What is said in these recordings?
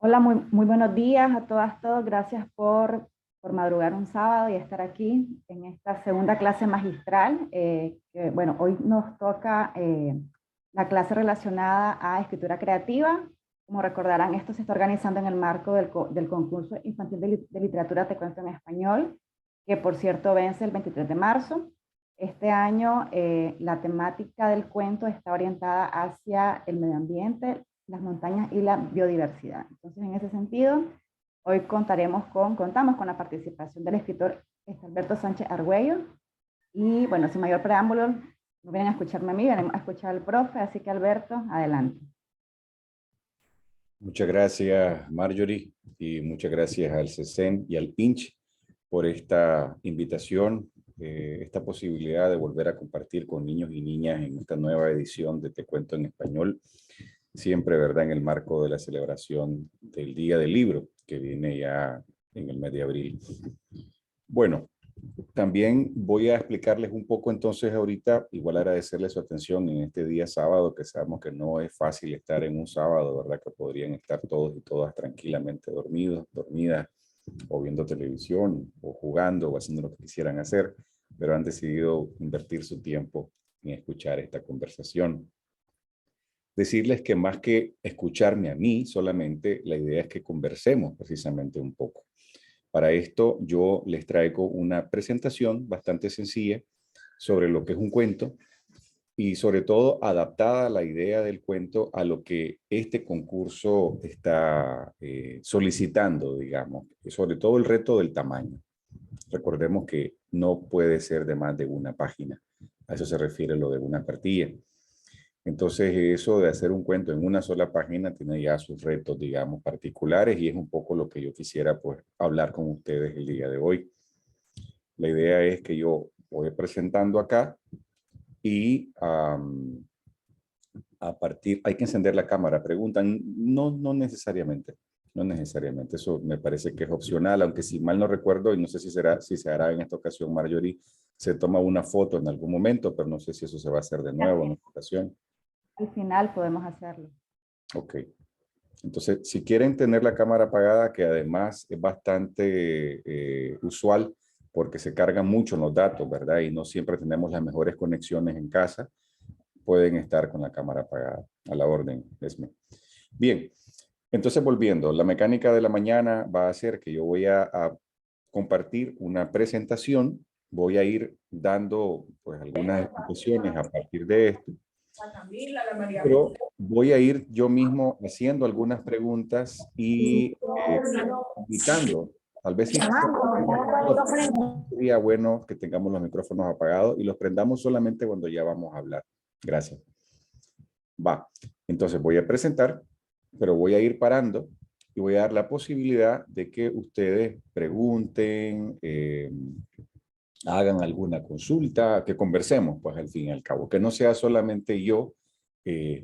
Hola, muy buenos días a todas, todos. Gracias por madrugar un sábado y estar aquí en esta segunda clase magistral. Bueno, hoy nos toca la clase relacionada a escritura creativa. Como recordarán, esto se está organizando en el marco del concurso infantil de literatura Te Cuento en Español, que por cierto vence el 23 de marzo. Este año la temática del cuento está orientada hacia el medio ambiente, las montañas y la biodiversidad. Entonces, en ese sentido, hoy contamos con la participación del escritor Alberto Sánchez Argüello. Y bueno, sin mayor preámbulo, no vienen a escucharme a mí, vienen a escuchar al profe, así que Alberto, adelante. Muchas gracias, Marjorie, y muchas gracias al CESEN y al INCH por esta invitación, esta posibilidad de volver a compartir con niños y niñas en esta nueva edición de Te Cuento en Español, siempre, ¿verdad?, en el marco de la celebración del Día del Libro, que viene ya en el mes de abril. Bueno, también voy a explicarles un poco entonces ahorita, igual agradecerles su atención en este día sábado, que sabemos que no es fácil estar en un sábado, ¿verdad? Que podrían estar todos y todas tranquilamente dormidos, dormidas, o viendo televisión, o jugando, o haciendo lo que quisieran hacer, pero han decidido invertir su tiempo en escuchar esta conversación. Decirles que más que escucharme a mí solamente, la idea es que conversemos precisamente un poco. Para esto yo les traigo una presentación bastante sencilla sobre lo que es un cuento y sobre todo adaptada la idea del cuento a lo que este concurso está solicitando, digamos, y sobre todo el reto del tamaño. Recordemos que no puede ser de más de una página. A eso se refiere lo de una cartilla. Entonces, eso de hacer un cuento en una sola página tiene ya sus retos, digamos, particulares y es un poco lo que yo quisiera, pues, hablar con ustedes el día de hoy. La idea es que yo voy presentando acá y a partir, hay que encender la cámara, preguntan, no necesariamente, no necesariamente, eso me parece que es opcional, aunque si mal no recuerdo, y no sé si se hará en esta ocasión, Marjorie, se toma una foto en algún momento, pero no sé si eso se va a hacer de nuevo en esta ocasión. Al final podemos hacerlo. Ok. Entonces, si quieren tener la cámara apagada, que además es bastante usual porque se cargan mucho los datos, ¿verdad? Y no siempre tenemos las mejores conexiones en casa, pueden estar con la cámara apagada. A la orden, Esme. Bien, entonces volviendo, la mecánica de la mañana va a ser que yo voy a compartir una presentación, voy a ir dando pues algunas explicaciones a partir de esto. Pero voy a ir yo mismo haciendo algunas preguntas y invitando. Tal vez sí sería bueno que tengamos los micrófonos apagados y los prendamos solamente cuando ya vamos a hablar. Gracias. Va. Entonces voy a presentar, pero voy a ir parando y voy a dar la posibilidad de que ustedes pregunten, hagan alguna consulta, que conversemos, pues al fin y al cabo, que no sea solamente yo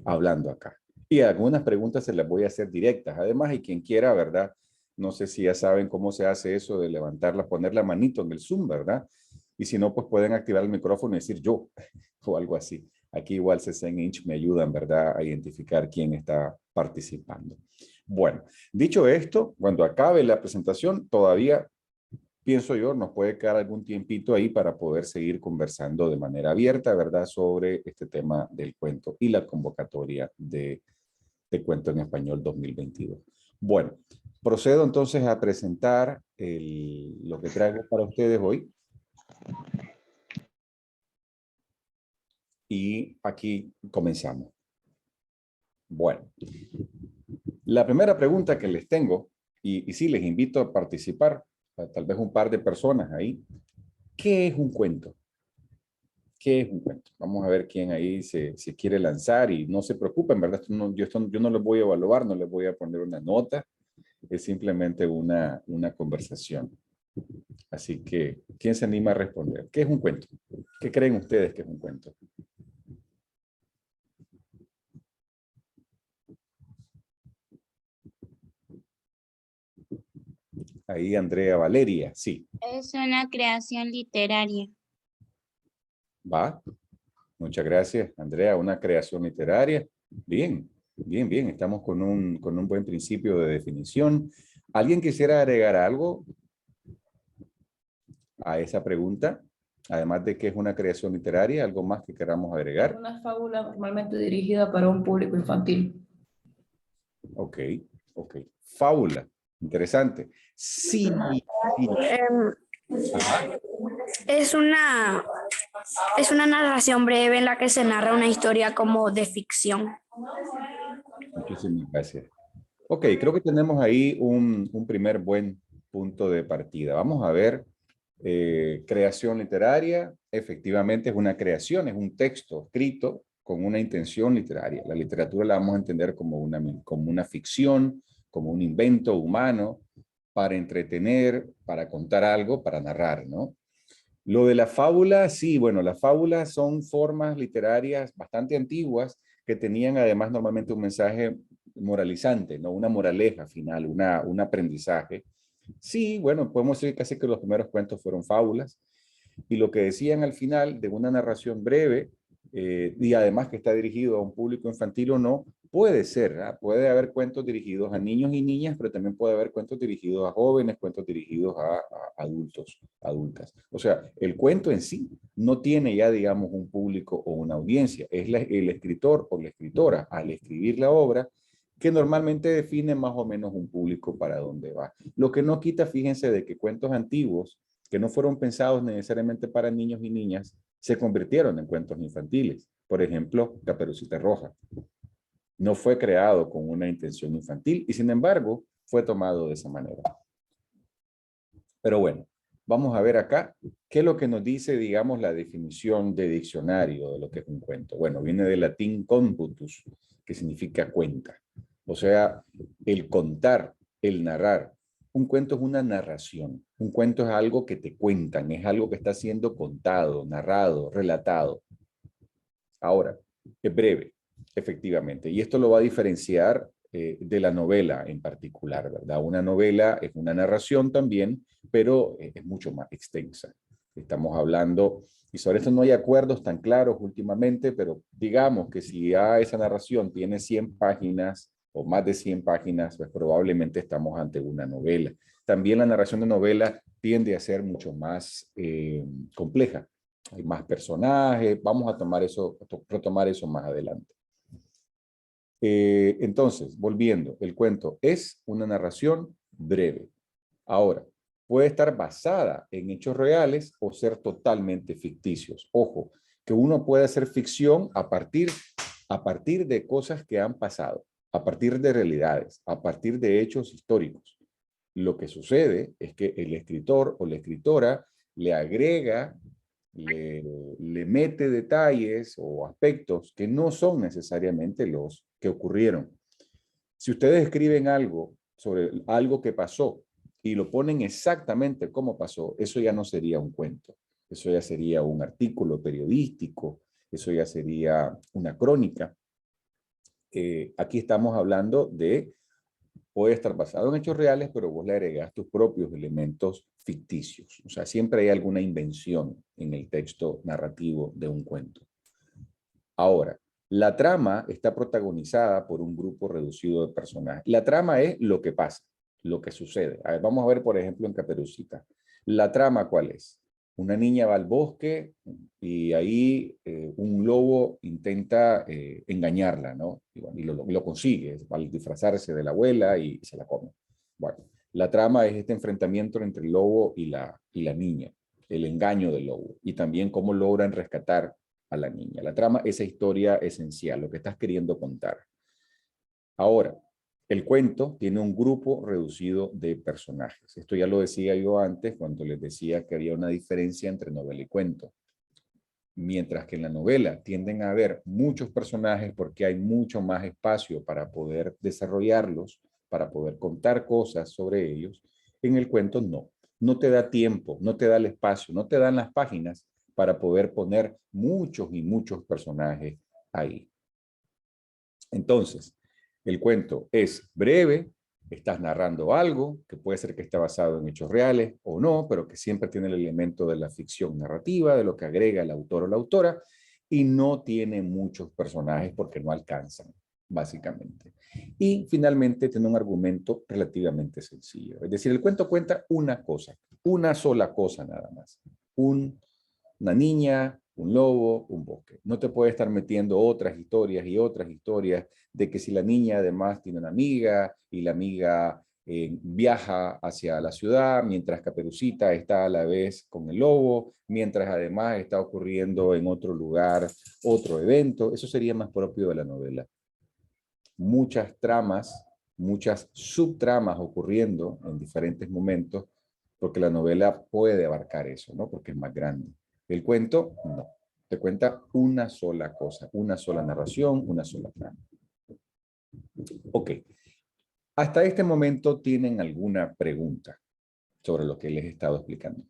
hablando acá. Y algunas preguntas se las voy a hacer directas. Además, y quien quiera, ¿verdad? No sé si ya saben cómo se hace eso de levantarla, poner la manito en el Zoom, ¿verdad? Y si no, pues pueden activar el micrófono y decir yo o algo así. Aquí igual CESEN Inch me ayudan, ¿verdad? A identificar quién está participando. Bueno, dicho esto, cuando acabe la presentación, todavía pienso yo, nos puede quedar algún tiempito ahí para poder seguir conversando de manera abierta, ¿verdad?, sobre este tema del cuento y la convocatoria de Cuento en Español 2022. Bueno, procedo entonces a presentar lo que traigo para ustedes hoy. Y aquí comenzamos. Bueno, la primera pregunta que les tengo, y sí, les invito a participar, tal vez un par de personas ahí. ¿Qué es un cuento? ¿Qué es un cuento? Vamos a ver quién ahí se quiere lanzar y no se preocupen, ¿verdad? Yo no les voy a evaluar, no les voy a poner una nota, es simplemente una conversación. Así que, ¿quién se anima a responder? ¿Qué es un cuento? ¿Qué creen ustedes que es un cuento? Ahí Andrea Valeria, sí. Es una creación literaria. Va. Muchas gracias, Andrea. Una creación literaria. Bien. Bien, bien, estamos con un buen principio de definición. ¿Alguien quisiera agregar algo a esa pregunta? Además de que es una creación literaria, ¿algo más que queramos agregar? Una fábula normalmente dirigida para un público infantil. Ok, ok. Fábula, interesante. Sí, sí. Ajá. Es una, es una narración breve en la que se narra una historia como de ficción. Muchísimas gracias. Ok, creo que tenemos ahí un primer buen punto de partida. Vamos a ver, creación literaria, efectivamente es una creación, es un texto escrito con una intención literaria. La literatura la vamos a entender como una ficción, como un invento humano para entretener, para contar algo, para narrar, ¿no? Lo de la fábula, sí, bueno, las fábulas son formas literarias bastante antiguas que tenían además normalmente un mensaje moralizante, ¿no? Una moraleja final, un aprendizaje. Sí, bueno, podemos decir casi que los primeros cuentos fueron fábulas y lo que decían al final de una narración breve y además que está dirigido a un público infantil o no, puede ser, ¿ah? Puede haber cuentos dirigidos a niños y niñas, pero también puede haber cuentos dirigidos a jóvenes, cuentos dirigidos a adultos, adultas. O sea, el cuento en sí no tiene ya, digamos, un público o una audiencia. Es el escritor o la escritora al escribir la obra que normalmente define más o menos un público para dónde va. Lo que no quita, fíjense, de que cuentos antiguos que no fueron pensados necesariamente para niños y niñas, se convirtieron en cuentos infantiles. Por ejemplo, Caperucita Roja. No fue creado con una intención infantil y sin embargo fue tomado de esa manera. Pero bueno, vamos a ver acá qué es lo que nos dice, digamos, la definición de diccionario de lo que es un cuento. Bueno, viene del latín computus, que significa cuenta. O sea, el contar, el narrar. Un cuento es una narración. Un cuento es algo que te cuentan, es algo que está siendo contado, narrado, relatado. Ahora, es breve, efectivamente. Y esto lo va a diferenciar de la novela en particular, ¿verdad? Una novela es una narración también, pero es mucho más extensa. Estamos hablando, y sobre esto no hay acuerdos tan claros últimamente, pero digamos que si ya esa narración tiene 100 páginas o más de 100 páginas, pues probablemente estamos ante una novela. También la narración de novela tiende a ser mucho más compleja. Hay más personajes, vamos a retomar eso más adelante. Entonces, volviendo, el cuento es una narración breve. Ahora, puede estar basada en hechos reales o ser totalmente ficticios. Ojo, que uno puede hacer ficción a partir de cosas que han pasado, a partir de realidades, a partir de hechos históricos. Lo que sucede es que el escritor o la escritora le agrega, le mete detalles o aspectos que no son necesariamente los que ocurrieron. Si ustedes escriben algo sobre algo que pasó y lo ponen exactamente como pasó, eso ya no sería un cuento. Eso ya sería un artículo periodístico, eso ya sería una crónica. Aquí estamos hablando de, puede estar basado en hechos reales, pero vos le agregás tus propios elementos ficticios. O sea, siempre hay alguna invención en el texto narrativo de un cuento. Ahora, la trama está protagonizada por un grupo reducido de personajes. La trama es lo que pasa, lo que sucede. A ver, vamos a ver, por ejemplo, en Caperucita. ¿La trama cuál es? Una niña va al bosque y ahí un lobo intenta engañarla, ¿no? Y lo consigue, al disfrazarse de la abuela y se la come. Bueno, la trama es este enfrentamiento entre el lobo y la niña, el engaño del lobo, y también cómo logran rescatar a la niña. La trama, esa historia esencial, lo que estás queriendo contar. Ahora, el cuento tiene un grupo reducido de personajes. Esto ya lo decía yo antes cuando les decía que había una diferencia entre novela y cuento. Mientras que en la novela tienden a haber muchos personajes porque hay mucho más espacio para poder desarrollarlos, para poder contar cosas sobre ellos, en el cuento no. No te da tiempo, no te da el espacio, no te dan las páginas para poder poner muchos y muchos personajes ahí. Entonces, el cuento es breve, estás narrando algo que puede ser que esté basado en hechos reales o no, pero que siempre tiene el elemento de la ficción narrativa, de lo que agrega el autor o la autora, y no tiene muchos personajes porque no alcanzan. básicamente. Y finalmente tiene un argumento relativamente sencillo. Es decir, el cuento cuenta una cosa, una sola cosa nada más. Una niña, un lobo, un bosque. No te puede estar metiendo otras historias y otras historias de que si la niña además tiene una amiga y la amiga viaja hacia la ciudad, mientras Caperucita está a la vez con el lobo, mientras además está ocurriendo en otro lugar otro evento. Eso sería más propio de la novela. Muchas tramas, muchas subtramas ocurriendo en diferentes momentos, porque la novela puede abarcar eso, ¿no? Porque es más grande. El cuento, no. Te cuenta una sola cosa, una sola narración, una sola trama. Ok. Hasta este momento, ¿tienen alguna pregunta sobre lo que les he estado explicando?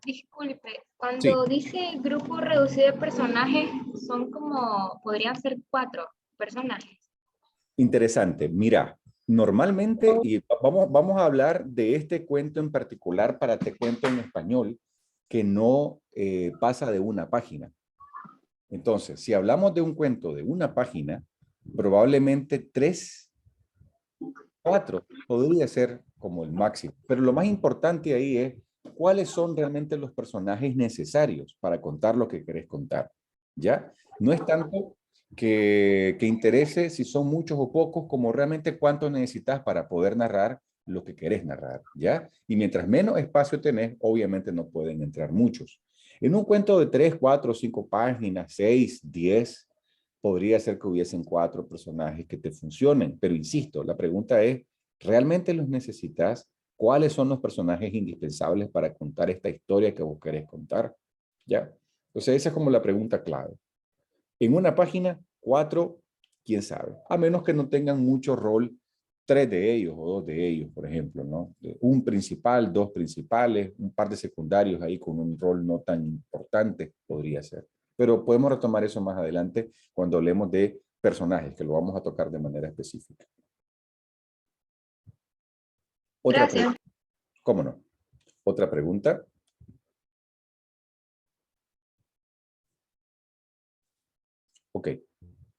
Disculpe, Sí, cuando dice grupo reducido de personajes, son como, podrían ser 4 personajes. interesante. Mira, normalmente, y vamos a hablar de este cuento en particular para Te Cuento en Español, que no pasa de una página. Entonces, si hablamos de un cuento de una página, probablemente 3, 4 podría ser como el máximo. Pero lo más importante ahí es cuáles son realmente los personajes necesarios para contar lo que querés contar. ¿Ya? No es tanto que interese si son muchos o pocos, como realmente cuánto necesitas para poder narrar lo que querés narrar. ¿Ya? Y mientras menos espacio tenés, obviamente no pueden entrar muchos. En un cuento de 3, 4, 5 páginas, 6, 10, podría ser que hubiesen 4 personajes que te funcionen, pero insisto, la pregunta es, ¿realmente los necesitas? ¿Cuáles son los personajes indispensables para contar esta historia que vos querés contar? ¿Ya? Entonces esa es como la pregunta clave. En una página, 4, quién sabe, a menos que no tengan mucho rol, 3 de ellos o 2 de ellos, por ejemplo, ¿no? Un principal, 2 principales, un par de secundarios ahí con un rol no tan importante, podría ser. Pero podemos retomar eso más adelante cuando hablemos de personajes, que lo vamos a tocar de manera específica. Otra Gracias. pregunta. ¿Cómo no? Otra pregunta. Ok.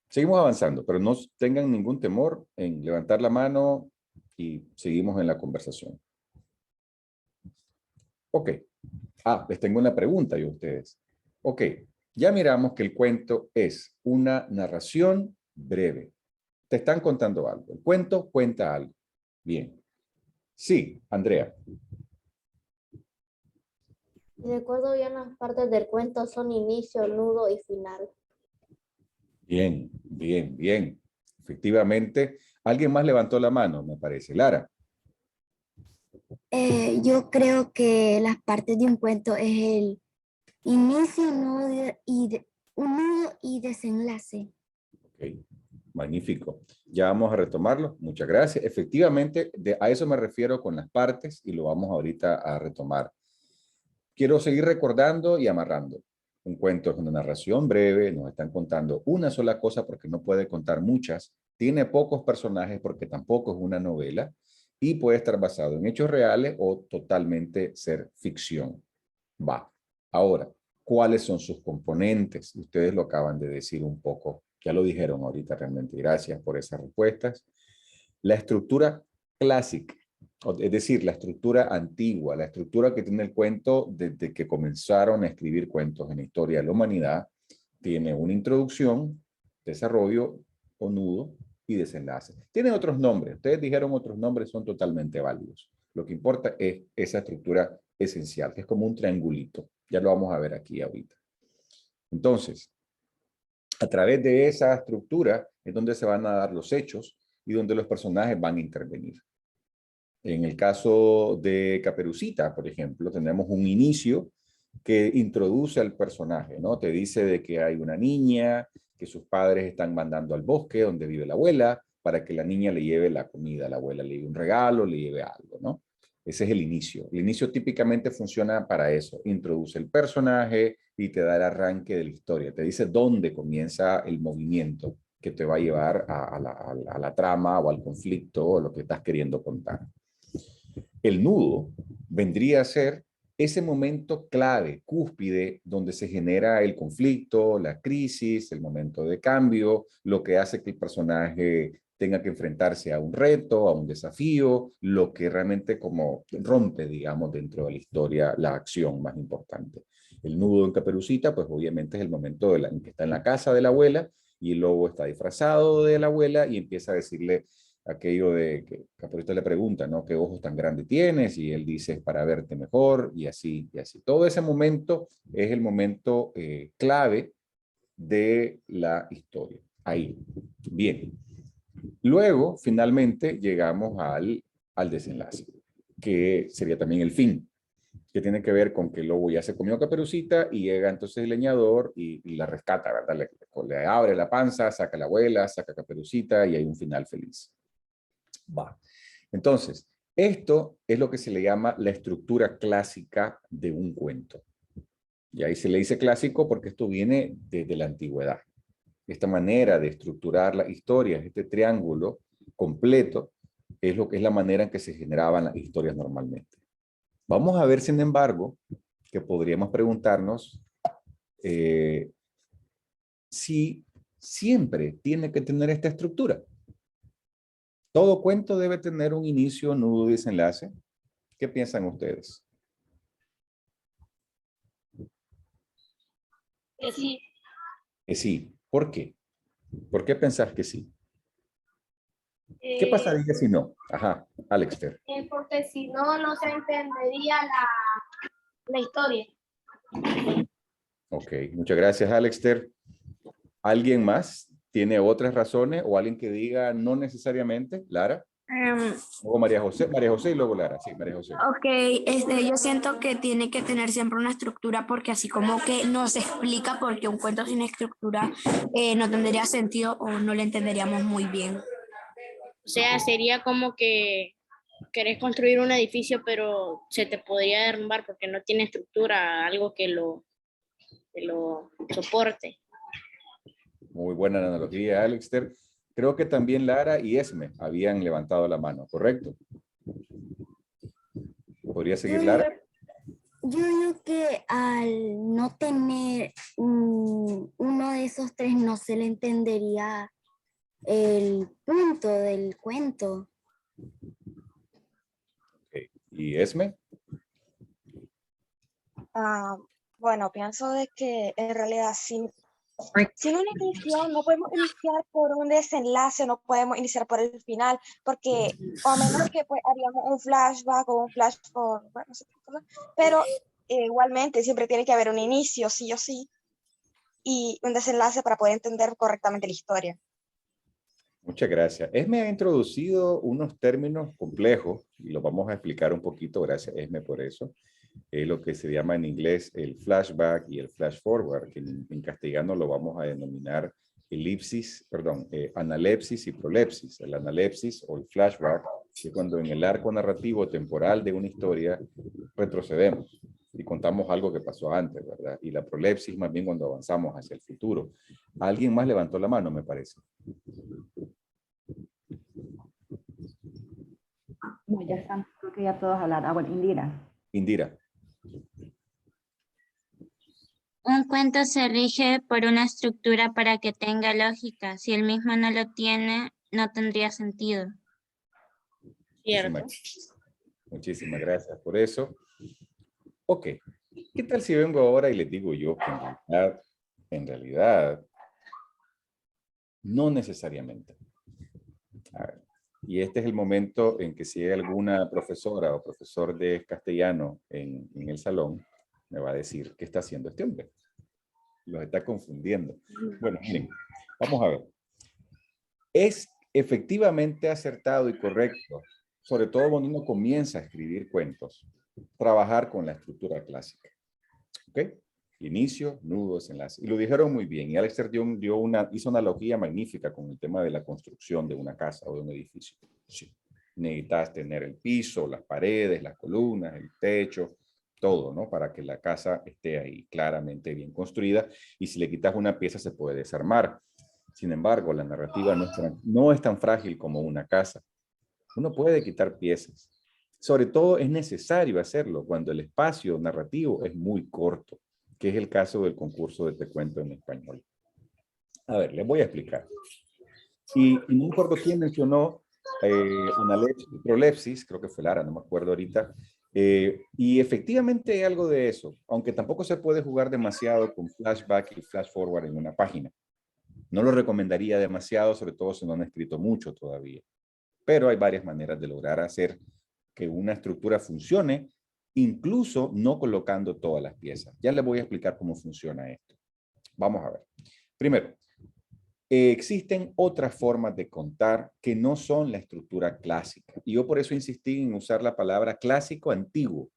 Seguimos avanzando, pero no tengan ningún temor en levantar la mano y seguimos en la conversación. Ok. Les tengo una pregunta yo a ustedes. Ok. Ya miramos que el cuento es una narración breve. Te están contando algo. El cuento cuenta algo. Bien. Sí, Andrea. Si recuerdo bien, las partes del cuento son inicio, nudo y final. Bien, bien, bien. Efectivamente, alguien más levantó la mano, me parece. Lara. Yo creo que las partes de un cuento es el inicio, un nudo y desenlace. Ok, magnífico. Ya vamos a retomarlo. Muchas gracias. Efectivamente, a eso me refiero con las partes y lo vamos ahorita a retomar. Quiero seguir recordando y amarrando. Un cuento es una narración breve, nos están contando una sola cosa porque no puede contar muchas, tiene pocos personajes porque tampoco es una novela y puede estar basado en hechos reales o totalmente ser ficción. Va. Ahora, ¿cuáles son sus componentes? Ustedes lo acaban de decir un poco, ya lo dijeron ahorita realmente. Gracias por esas respuestas. La estructura clásica, es decir, la estructura antigua, la estructura que tiene el cuento desde que comenzaron a escribir cuentos en la historia de la humanidad, tiene una introducción, desarrollo o nudo y desenlace. Tiene otros nombres, ustedes dijeron otros nombres, son totalmente válidos. Lo que importa es esa estructura esencial, que es como un triangulito. Ya lo vamos a ver aquí ahorita. Entonces, a través de esa estructura es donde se van a dar los hechos y donde los personajes van a intervenir. En el caso de Caperucita, por ejemplo, tenemos un inicio que introduce al personaje, ¿no? Te dice de que hay una niña, que sus padres están mandando al bosque donde vive la abuela para que la niña le lleve la comida, la abuela le lleve un regalo, le lleve algo, ¿no? Ese es el inicio. El inicio típicamente funciona para eso. Introduce el personaje y te da el arranque de la historia. Te dice dónde comienza el movimiento que te va a llevar a la trama o al conflicto o lo que estás queriendo contar. El nudo vendría a ser ese momento clave, cúspide, donde se genera el conflicto, la crisis, el momento de cambio, lo que hace que el personaje tenga que enfrentarse a un reto, a un desafío, lo que realmente como rompe, digamos, dentro de la historia, la acción más importante. El nudo en Caperucita, pues obviamente es el momento en que está en la casa de la abuela y el lobo está disfrazado de la abuela y empieza a decirle aquello de que Caperucita le pregunta, ¿no? ¿Qué ojos tan grandes tienes? Y él dice, es para verte mejor, y así, y así. Todo ese momento es el momento clave de la historia. Ahí. Bien. Luego, finalmente, llegamos al desenlace, que sería también el fin, que tiene que ver con que el lobo ya se comió a Caperucita y llega entonces el leñador y la rescata, ¿verdad? Le abre la panza, saca a la abuela, saca a Caperucita y hay un final feliz. Va. Entonces, esto es lo que se le llama la estructura clásica de un cuento. Y ahí se le dice clásico porque esto viene desde la antigüedad. Esta manera de estructurar las historias, este triángulo completo, es lo que es la manera en que se generaban las historias normalmente. Vamos a ver, sin embargo, que podríamos preguntarnos si siempre tiene que tener esta estructura. Todo cuento debe tener un inicio, nudo y desenlace. ¿Qué piensan ustedes? Sí. Que sí. ¿Por qué? ¿Por qué pensás que sí? ¿Qué pasaría si no? Ajá, Alexter. Porque si no, no se entendería la historia. Ok, muchas gracias, Alexter. ¿Alguien más tiene otras razones o alguien que diga no necesariamente? Lara. Luego María José y luego Lara. Sí, María José. Ok, yo siento que tiene que tener siempre una estructura porque así como que nos explica porque un cuento sin estructura no tendría sentido o no le entenderíamos muy bien. O sea, sería como que querés construir un edificio, pero se te podría derrumbar porque no tiene estructura, algo que lo soporte. Muy buena analogía, Alexter. Creo que también Lara y Esme habían levantado la mano, ¿correcto? ¿Podría seguir Lara? Yo digo que al no tener uno de esos tres no se le entendería el punto del cuento. Okay. ¿Y Esme? Bueno, pienso de que en realidad sin un inicio no podemos iniciar por un desenlace, no podemos iniciar por el final, porque o a menos que pues haríamos un flashback o un flash forward, bueno, no sé qué cosa, pero igualmente siempre tiene que haber un inicio, sí o sí, y un desenlace para poder entender correctamente la historia. Muchas gracias. Esme ha introducido unos términos complejos y los vamos a explicar un poquito. Gracias, Esme, por eso. Lo que se llama en inglés el flashback y el flash forward, que en castellano lo vamos a denominar analepsis y prolepsis. El analepsis o el flashback es cuando en el arco narrativo temporal de una historia retrocedemos y contamos algo que pasó antes, ¿verdad? Y la prolepsis más bien cuando avanzamos hacia el futuro. ¿Alguien más levantó la mano, me parece? No, ya están, creo que ya todos hablaron. Bueno, Indira. Indira. Un cuento se rige por una estructura para que tenga lógica. Si el mismo no lo tiene, no tendría sentido. ¿Cierto? Muchísimas gracias por eso. Ok, ¿qué tal si vengo ahora y les digo yo que en realidad, no necesariamente? A ver, y este es el momento en que si hay alguna profesora o profesor de castellano en el salón, me va a decir qué está haciendo este hombre. Los está confundiendo. Bueno, miren, vamos a ver. Es efectivamente acertado y correcto, sobre todo cuando uno comienza a escribir cuentos, trabajar con la estructura clásica. ¿Ok? Inicio, nudo, desenlace. Y lo dijeron muy bien. Y Alexter hizo una analogía magnífica con el tema de la construcción de una casa o de un edificio. Sí. Necesitas tener el piso, las paredes, las columnas, el techo, todo, ¿no? Para que la casa esté ahí claramente bien construida. Y si le quitas una pieza se puede desarmar. Sin embargo, la narrativa no es tan frágil como una casa. Uno puede quitar piezas. Sobre todo es necesario hacerlo cuando el espacio narrativo es muy corto, que es el caso del concurso de Te Cuento en Español. A ver, les voy a explicar. Y no me acuerdo quién mencionó prolepsis, creo que fue Lara, no me acuerdo ahorita. Y efectivamente hay algo de eso, aunque tampoco se puede jugar demasiado con flashback y flash forward en una página. No lo recomendaría demasiado, sobre todo si no han escrito mucho todavía. Pero hay varias maneras de lograr hacer que una estructura funcione, incluso no colocando todas las piezas. Ya les voy a explicar cómo funciona esto. Vamos a ver. Primero, existen otras formas de contar que no son la estructura clásica. Y yo por eso insistí en usar la palabra clásico antiguo.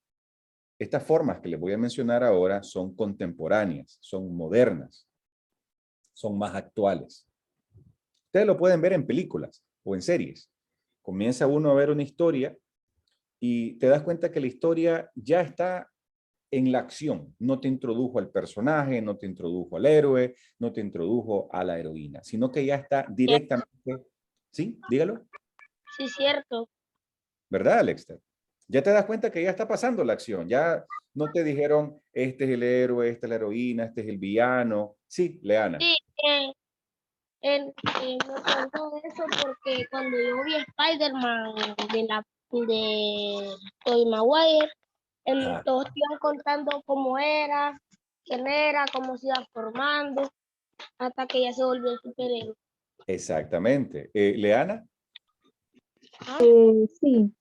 Estas formas que les voy a mencionar ahora son contemporáneas, son modernas, son más actuales. Ustedes lo pueden ver en películas o en series. Comienza uno a ver una historia y te das cuenta que la historia ya está en la acción. No te introdujo al personaje, no te introdujo al héroe, no te introdujo a la heroína, sino que ya está directamente... ¿Sí? Dígalo. Sí, cierto. ¿Verdad, Alexter? Ya te das cuenta que ya está pasando la acción. Ya no te dijeron, este es el héroe, esta es la heroína, este es el villano. Sí, Leana. Sí, me contó eso porque cuando yo vi Spider-Man de Tobey Maguire, Ah, todos iban contando cómo era, quién era, cómo se iba formando, hasta que ya se volvió superhéroe. exactamente. Leana. Sí,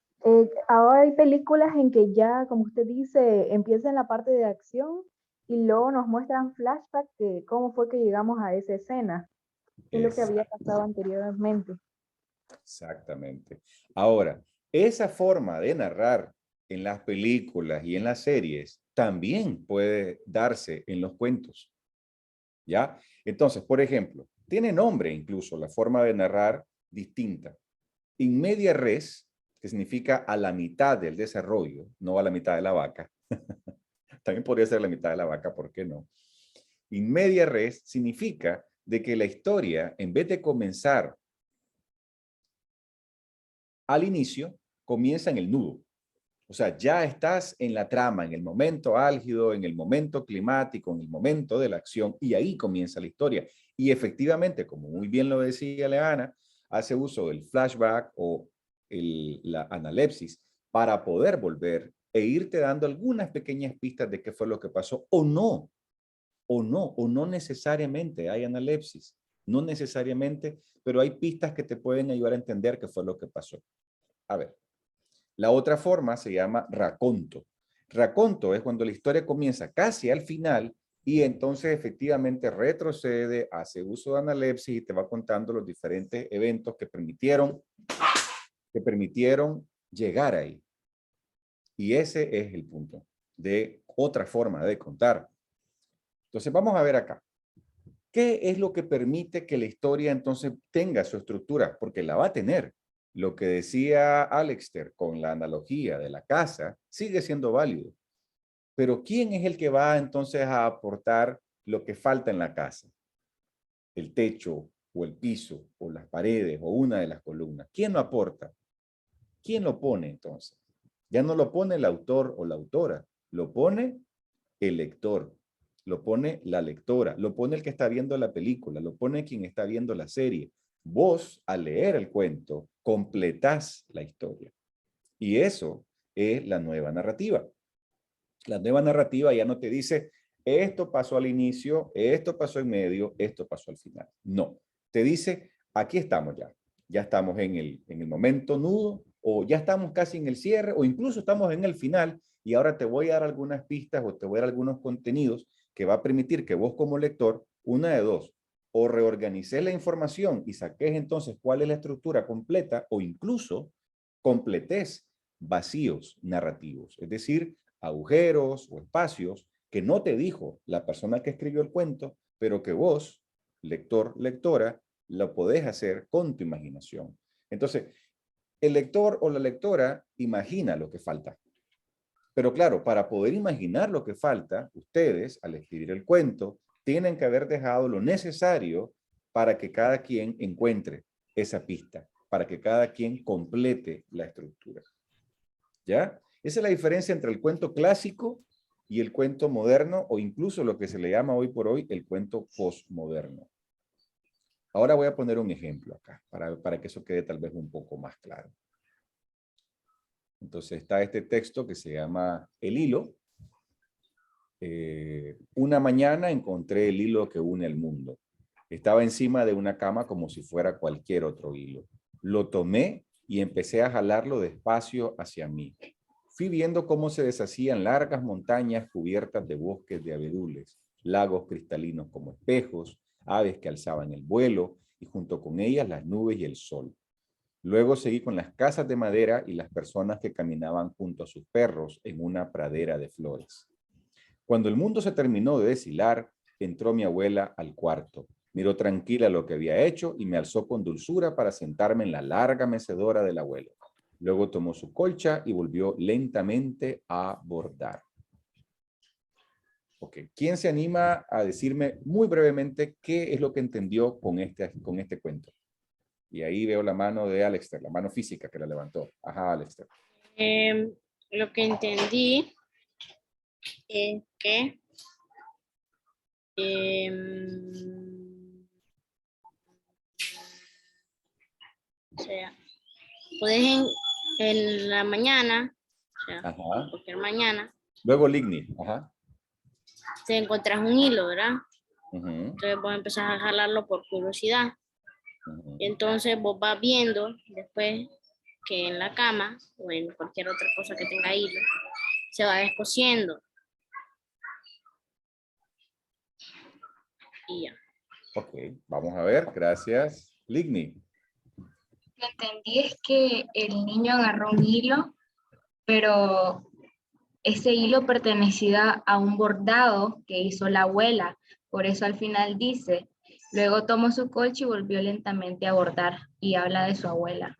ahora hay películas en que ya, como usted dice, empieza en la parte de acción y luego nos muestran flashback de cómo fue que llegamos a esa escena, qué es lo que había pasado anteriormente. Exactamente. Ahora, esa forma de narrar en las películas y en las series también puede darse en los cuentos. ¿Ya? Entonces, por ejemplo, tiene nombre incluso la forma de narrar distinta. In media res, que significa a la mitad del desarrollo, no a la mitad de la vaca. También podría ser la mitad de la vaca, ¿por qué no? In media res significa de que la historia, en vez de comenzar al inicio, comienza en el nudo. O sea, ya estás en la trama, en el momento álgido, en el momento climático, en el momento de la acción, y ahí comienza la historia. Y efectivamente, como muy bien lo decía Leana, hace uso del flashback o la analepsis para poder volver e irte dando algunas pequeñas pistas de qué fue lo que pasó o no necesariamente hay analepsis, no necesariamente, pero hay pistas que te pueden ayudar a entender qué fue lo que pasó. A ver, la otra forma se llama raconto. Raconto es cuando la historia comienza casi al final y entonces efectivamente retrocede, hace uso de analepsis y te va contando los diferentes eventos que permitieron llegar ahí. Y ese es el punto de otra forma de contar. Entonces vamos a ver acá. ¿Qué es lo que permite que la historia entonces tenga su estructura? Porque la va a tener. Lo que decía Alexter con la analogía de la casa sigue siendo válido. Pero ¿quién es el que va entonces a aportar lo que falta en la casa? El techo o el piso o las paredes o una de las columnas. ¿Quién lo aporta? ¿Quién lo pone entonces? Ya no lo pone el autor o la autora, lo pone el lector, lo pone la lectora, lo pone el que está viendo la película, lo pone quien está viendo la serie. Vos, al leer el cuento, completás la historia. Y eso es la nueva narrativa. La nueva narrativa ya no te dice, esto pasó al inicio, esto pasó en medio, esto pasó al final. No, te dice, aquí estamos ya. Ya estamos en el momento nudo, o ya estamos casi en el cierre, o incluso estamos en el final, y ahora te voy a dar algunas pistas o te voy a dar algunos contenidos que va a permitir que vos como lector, una de dos, o reorganices la información y saques entonces cuál es la estructura completa, o incluso completes vacíos narrativos, es decir, agujeros o espacios que no te dijo la persona que escribió el cuento, pero que vos, lector, lectora, lo podés hacer con tu imaginación. Entonces, el lector o la lectora imagina lo que falta. Pero claro, para poder imaginar lo que falta, ustedes, al escribir el cuento, tienen que haber dejado lo necesario para que cada quien encuentre esa pista, para que cada quien complete la estructura. ¿Ya? Esa es la diferencia entre el cuento clásico y el cuento moderno, o incluso lo que se le llama hoy por hoy el cuento postmoderno. Ahora voy a poner un ejemplo acá, para que eso quede tal vez un poco más claro. Entonces está este texto que se llama El hilo. Una mañana encontré el hilo que une el mundo. Estaba encima de una cama como si fuera cualquier otro hilo. Lo tomé y empecé a jalarlo despacio hacia mí. Fui viendo cómo se deshacían largas montañas cubiertas de bosques de abedules, lagos cristalinos como espejos, aves que alzaban el vuelo y junto con ellas las nubes y el sol. Luego seguí con las casas de madera y las personas que caminaban junto a sus perros en una pradera de flores. Cuando el mundo se terminó de deshilar, entró mi abuela al cuarto. Miró tranquila lo que había hecho y me alzó con dulzura para sentarme en la larga mecedora del abuelo. Luego tomó su colcha y volvió lentamente a bordar. Ok, ¿quién se anima a decirme muy brevemente qué es lo que entendió con este cuento? Y ahí veo la mano de Alexter, la mano física que la levantó. Ajá, Alexter. Lo que entendí es que o sea, puedes en la mañana, o sea, Ajá. cualquier mañana, Luego Ligni. Ajá. te encontrás un hilo, ¿verdad? Ujú. Entonces vos empezás a jalarlo por curiosidad. Ujú. Y entonces vos vas viendo después que en la cama o en cualquier otra cosa que tenga hilo, se va descosiendo. Y ya. Ok, vamos a ver. Gracias. Ligni. Lo que entendí es que el niño agarró un hilo, pero ese hilo pertenecía a un bordado que hizo la abuela. Por eso al final dice, luego tomó su colcha y volvió lentamente a bordar, y habla de su abuela.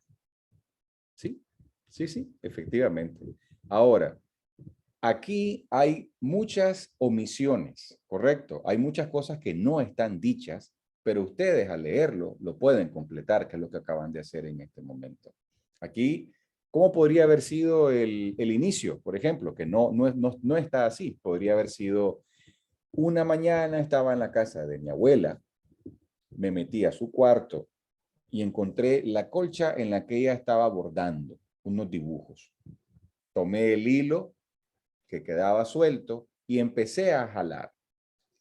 Sí, sí, sí, efectivamente. Ahora, aquí hay muchas omisiones, ¿correcto? Hay muchas cosas que no están dichas, pero ustedes al leerlo lo pueden completar, que es lo que acaban de hacer en este momento. Aquí, ¿cómo podría haber sido el inicio, por ejemplo? Que no está así. Podría haber sido, una mañana estaba en la casa de mi abuela, me metí a su cuarto y encontré la colcha en la que ella estaba bordando unos dibujos. Tomé el hilo que quedaba suelto y empecé a jalar.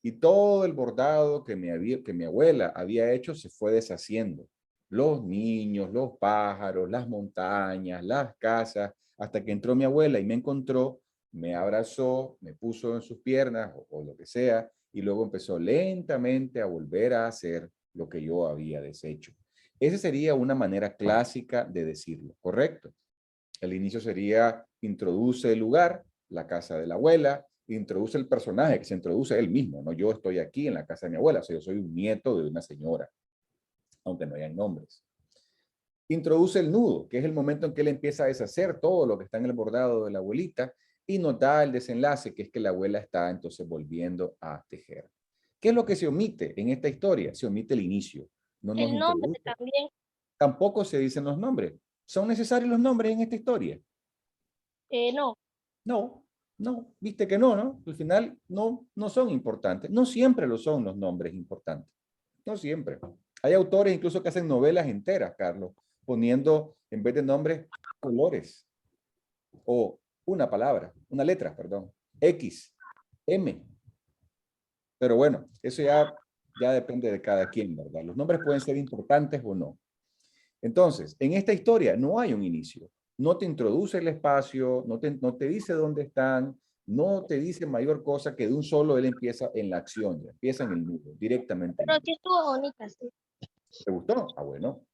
Y todo el bordado que mi abuela había hecho se fue deshaciendo. Los niños, los pájaros, las montañas, las casas, hasta que entró mi abuela y me encontró, me abrazó, me puso en sus piernas o lo que sea, y luego empezó lentamente a volver a hacer lo que yo había deshecho. Esa sería una manera clásica de decirlo, ¿correcto? El inicio sería, introduce el lugar, la casa de la abuela, introduce el personaje, que se introduce él mismo, ¿no? Yo estoy aquí en la casa de mi abuela, o sea, yo soy un nieto de una señora, aunque no hayan nombres. Introduce el nudo, que es el momento en que él empieza a deshacer todo lo que está en el bordado de la abuelita, y nos da el desenlace, que es que la abuela está entonces volviendo a tejer. ¿Qué es lo que se omite en esta historia? Se omite el inicio. No nos El nombre introduce. también. Tampoco se dicen los nombres. ¿Son necesarios los nombres en esta historia? No. No, no, viste que no, ¿no? Al final no son importantes. No siempre lo son los nombres importantes. No siempre. Hay autores incluso que hacen novelas enteras, Carlos, poniendo en vez de nombres colores o una palabra, una letra, perdón, X, M. Pero bueno, eso ya depende de cada quien, ¿verdad? Los nombres pueden ser importantes o no. Entonces, en esta historia no hay un inicio. No te introduce el espacio, no te dice dónde están, no te dice mayor cosa que de un solo él empieza en la acción, ya empieza en el nudo, directamente. Pero sí estuvo bonita, sí. ¿Te gustó? Ah, bueno.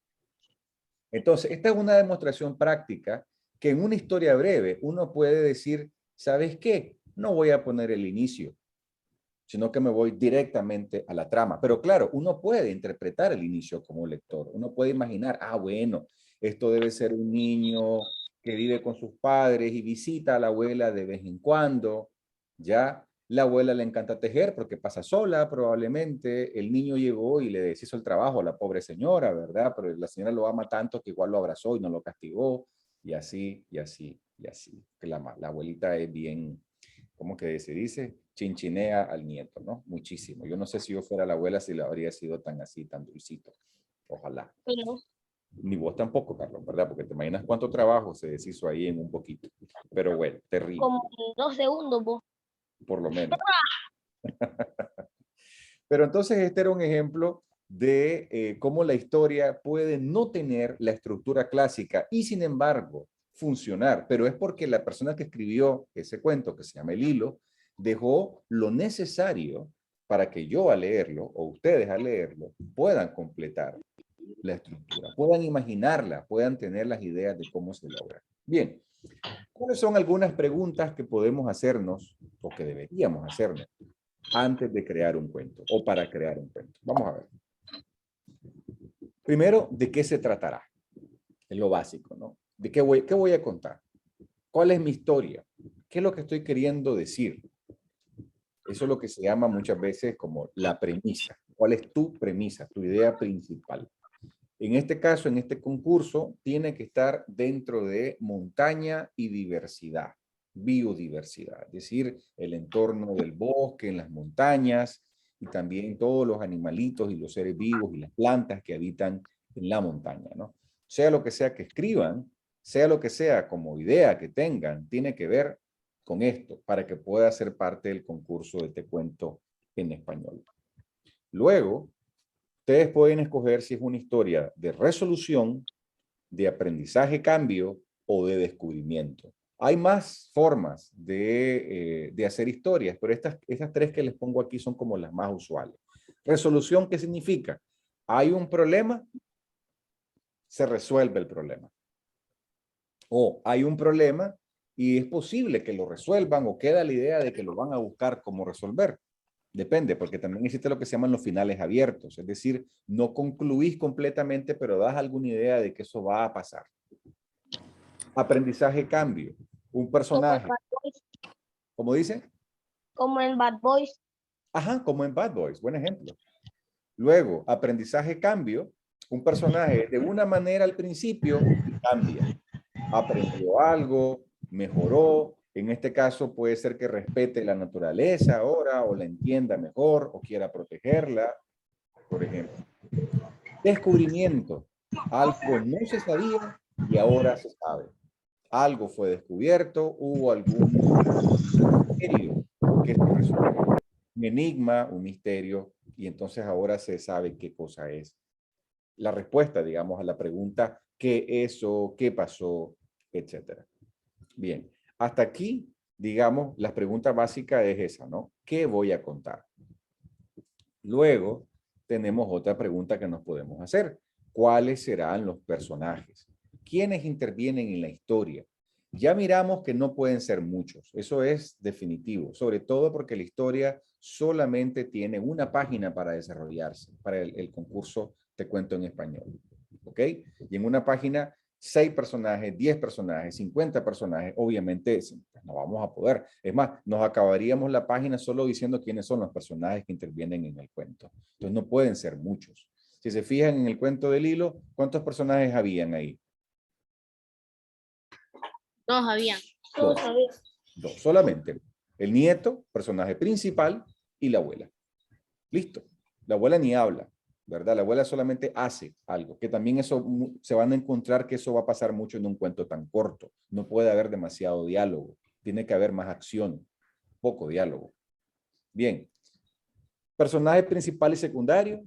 Entonces, esta es una demostración práctica que en una historia breve uno puede decir, ¿sabes qué? No voy a poner el inicio, sino que me voy directamente a la trama. Pero claro, uno puede interpretar el inicio como lector. Uno puede imaginar, ah, bueno, esto debe ser un niño que vive con sus padres y visita a la abuela de vez en cuando. Ya, la abuela le encanta tejer porque pasa sola probablemente. El niño llegó y le deshizo el trabajo a la pobre señora, ¿verdad? Pero la señora lo ama tanto que igual lo abrazó y no lo castigó. Y así, y así, y así. Que la abuelita es bien, ¿cómo que se dice? Chinchinea al nieto, ¿no? Muchísimo. Yo no sé si yo fuera la abuela si le habría sido tan así, tan dulcito. Ojalá. Pero Ni vos tampoco, Carlos, ¿verdad? Porque te imaginas cuánto trabajo se deshizo ahí en un poquito. Pero bueno, terrible. como en 2 segundos, vos. Por lo menos. Pero entonces este era un ejemplo de cómo la historia puede no tener la estructura clásica y sin embargo funcionar, pero es porque la persona que escribió ese cuento, que se llama El Hilo, dejó lo necesario para que yo al leerlo, o ustedes al leerlo, puedan completar la estructura, puedan imaginarla, puedan tener las ideas de cómo se logra. Bien, ¿cuáles son algunas preguntas que podemos hacernos o que deberíamos hacernos antes de crear un cuento o para crear un cuento? Vamos a ver. Primero, ¿de qué se tratará? Es lo básico, ¿no? ¿De qué voy a contar? ¿Cuál es mi historia? ¿Qué es lo que estoy queriendo decir? Eso es lo que se llama muchas veces como la premisa. ¿Cuál es tu premisa, tu idea principal? En este caso, en este concurso, tiene que estar dentro de montaña y diversidad, biodiversidad, es decir, el entorno del bosque, en las montañas, y también todos los animalitos y los seres vivos y las plantas que habitan en la montaña, ¿no? Sea lo que sea que escriban, sea lo que sea como idea que tengan, tiene que ver con esto, para que pueda ser parte del concurso de Te Cuento en Español. Luego, ustedes pueden escoger si es una historia de resolución, de aprendizaje-cambio o de descubrimiento. Hay más formas de hacer historias, pero estas tres que les pongo aquí son como las más usuales. Resolución, ¿qué significa? Hay un problema, se resuelve el problema. O hay un problema y es posible que lo resuelvan o queda la idea de que lo van a buscar cómo resolver. Depende, porque también existe lo que se llaman los finales abiertos, es decir, no concluís completamente, pero das alguna idea de que eso va a pasar. Aprendizaje cambio. Un personaje. ¿Cómo dice? Como en Bad Boys. Ajá, como en Bad Boys, buen ejemplo. Luego, aprendizaje cambio. Un personaje de una manera al principio cambia. Aprendió algo, mejoró. En este caso puede ser que respete la naturaleza ahora o la entienda mejor o quiera protegerla, por ejemplo. Descubrimiento. Algo no se sabía y ahora se sabe. Algo fue descubierto, hubo algún misterio que se resolvió. Un enigma, un misterio, y entonces ahora se sabe qué cosa es. La respuesta, digamos, a la pregunta, ¿qué es o qué pasó? Etcétera. Bien, hasta aquí, digamos, la pregunta básica es esa, ¿no? ¿Qué voy a contar? Luego, tenemos otra pregunta que nos podemos hacer. ¿Cuáles serán los personajes? ¿Quiénes intervienen en la historia? Ya miramos que no pueden ser muchos, eso es definitivo, sobre todo porque la historia solamente tiene una página para desarrollarse, para el concurso Te Cuento en Español, ¿ok? Y en una página, 6 personajes, 10 personajes, 50 personajes, obviamente no vamos a poder. Es más, nos acabaríamos la página solo diciendo quiénes son los personajes que intervienen en el cuento. Entonces no pueden ser muchos. Si se fijan en el cuento del hilo, ¿cuántos personajes habían ahí? 2 habían. Dos solamente. El nieto, personaje principal, y la abuela. Listo. La abuela ni habla, ¿verdad? La abuela solamente hace algo, que también eso se van a encontrar que eso va a pasar mucho en un cuento tan corto. No puede haber demasiado diálogo. Tiene que haber más acción, poco diálogo. Bien. Personaje principal y secundario,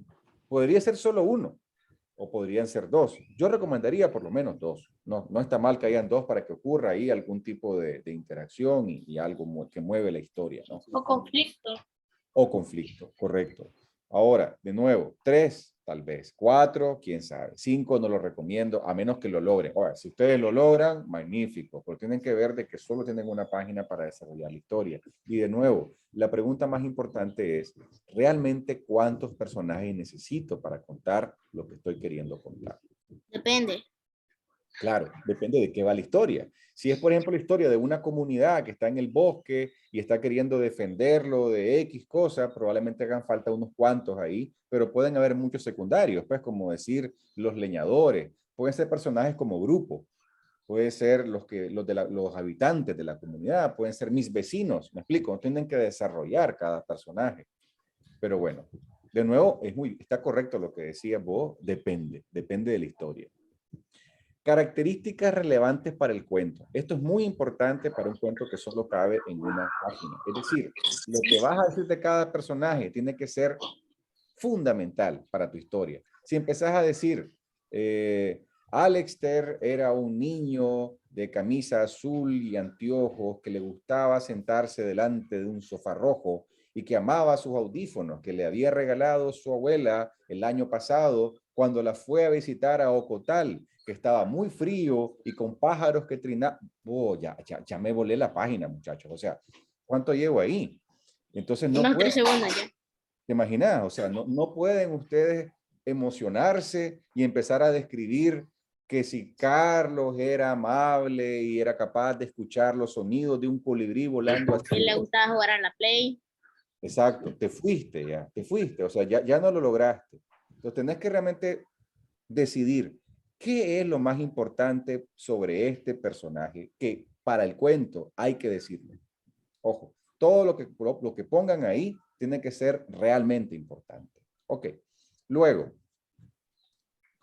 podría ser solo uno. O podrían ser 2. Yo recomendaría por lo menos 2. No está mal que hayan 2 para que ocurra ahí algún tipo de interacción y algo que mueve la historia, ¿no? O conflicto. O conflicto, correcto. Ahora, de nuevo, 3 tal vez, 4, quién sabe. 5 no lo recomiendo, a menos que lo logren. Ahora, si ustedes lo logran, magnífico, pero tienen que ver de que solo tienen una página para desarrollar la historia. Y de nuevo, la pregunta más importante es, ¿realmente cuántos personajes necesito para contar lo que estoy queriendo contar? Depende. Claro, depende de qué va la historia. Si es, por ejemplo, la historia de una comunidad que está en el bosque y está queriendo defenderlo de X cosa, probablemente hagan falta unos cuantos ahí, pero pueden haber muchos secundarios, pues como decir los leñadores, pueden ser personajes como grupo. puede ser los habitantes de la comunidad, pueden ser mis vecinos, me explico, no tienen que desarrollar cada personaje. Pero bueno, de nuevo, está correcto lo que decías vos, depende de la historia. Características relevantes para el cuento. Esto es muy importante para un cuento que solo cabe en una página. Es decir, lo que vas a decir de cada personaje tiene que ser fundamental para tu historia. Si empezás a decir, Alexter era un niño de camisa azul y anteojos que le gustaba sentarse delante de un sofá rojo y que amaba sus audífonos que le había regalado su abuela el año pasado cuando la fue a visitar a Ocotal, que estaba muy frío y con pájaros que trinaban. Oh, ya me volé la página, muchachos. O sea, ¿cuánto llevo ahí? Entonces no Unos puedo... 3 segundos ya. ¿Te imaginas? O sea, no pueden ustedes emocionarse y empezar a describir que si Carlos era amable y era capaz de escuchar los sonidos de un colibrí volando hacia... Y le gustaba jugar a la Play. Exacto, te fuiste ya, o sea, ya no lo lograste. Entonces tenés que realmente decidir qué es lo más importante sobre este personaje que para el cuento hay que decirlo. Ojo, todo lo que pongan ahí tiene que ser realmente importante. Ok, luego,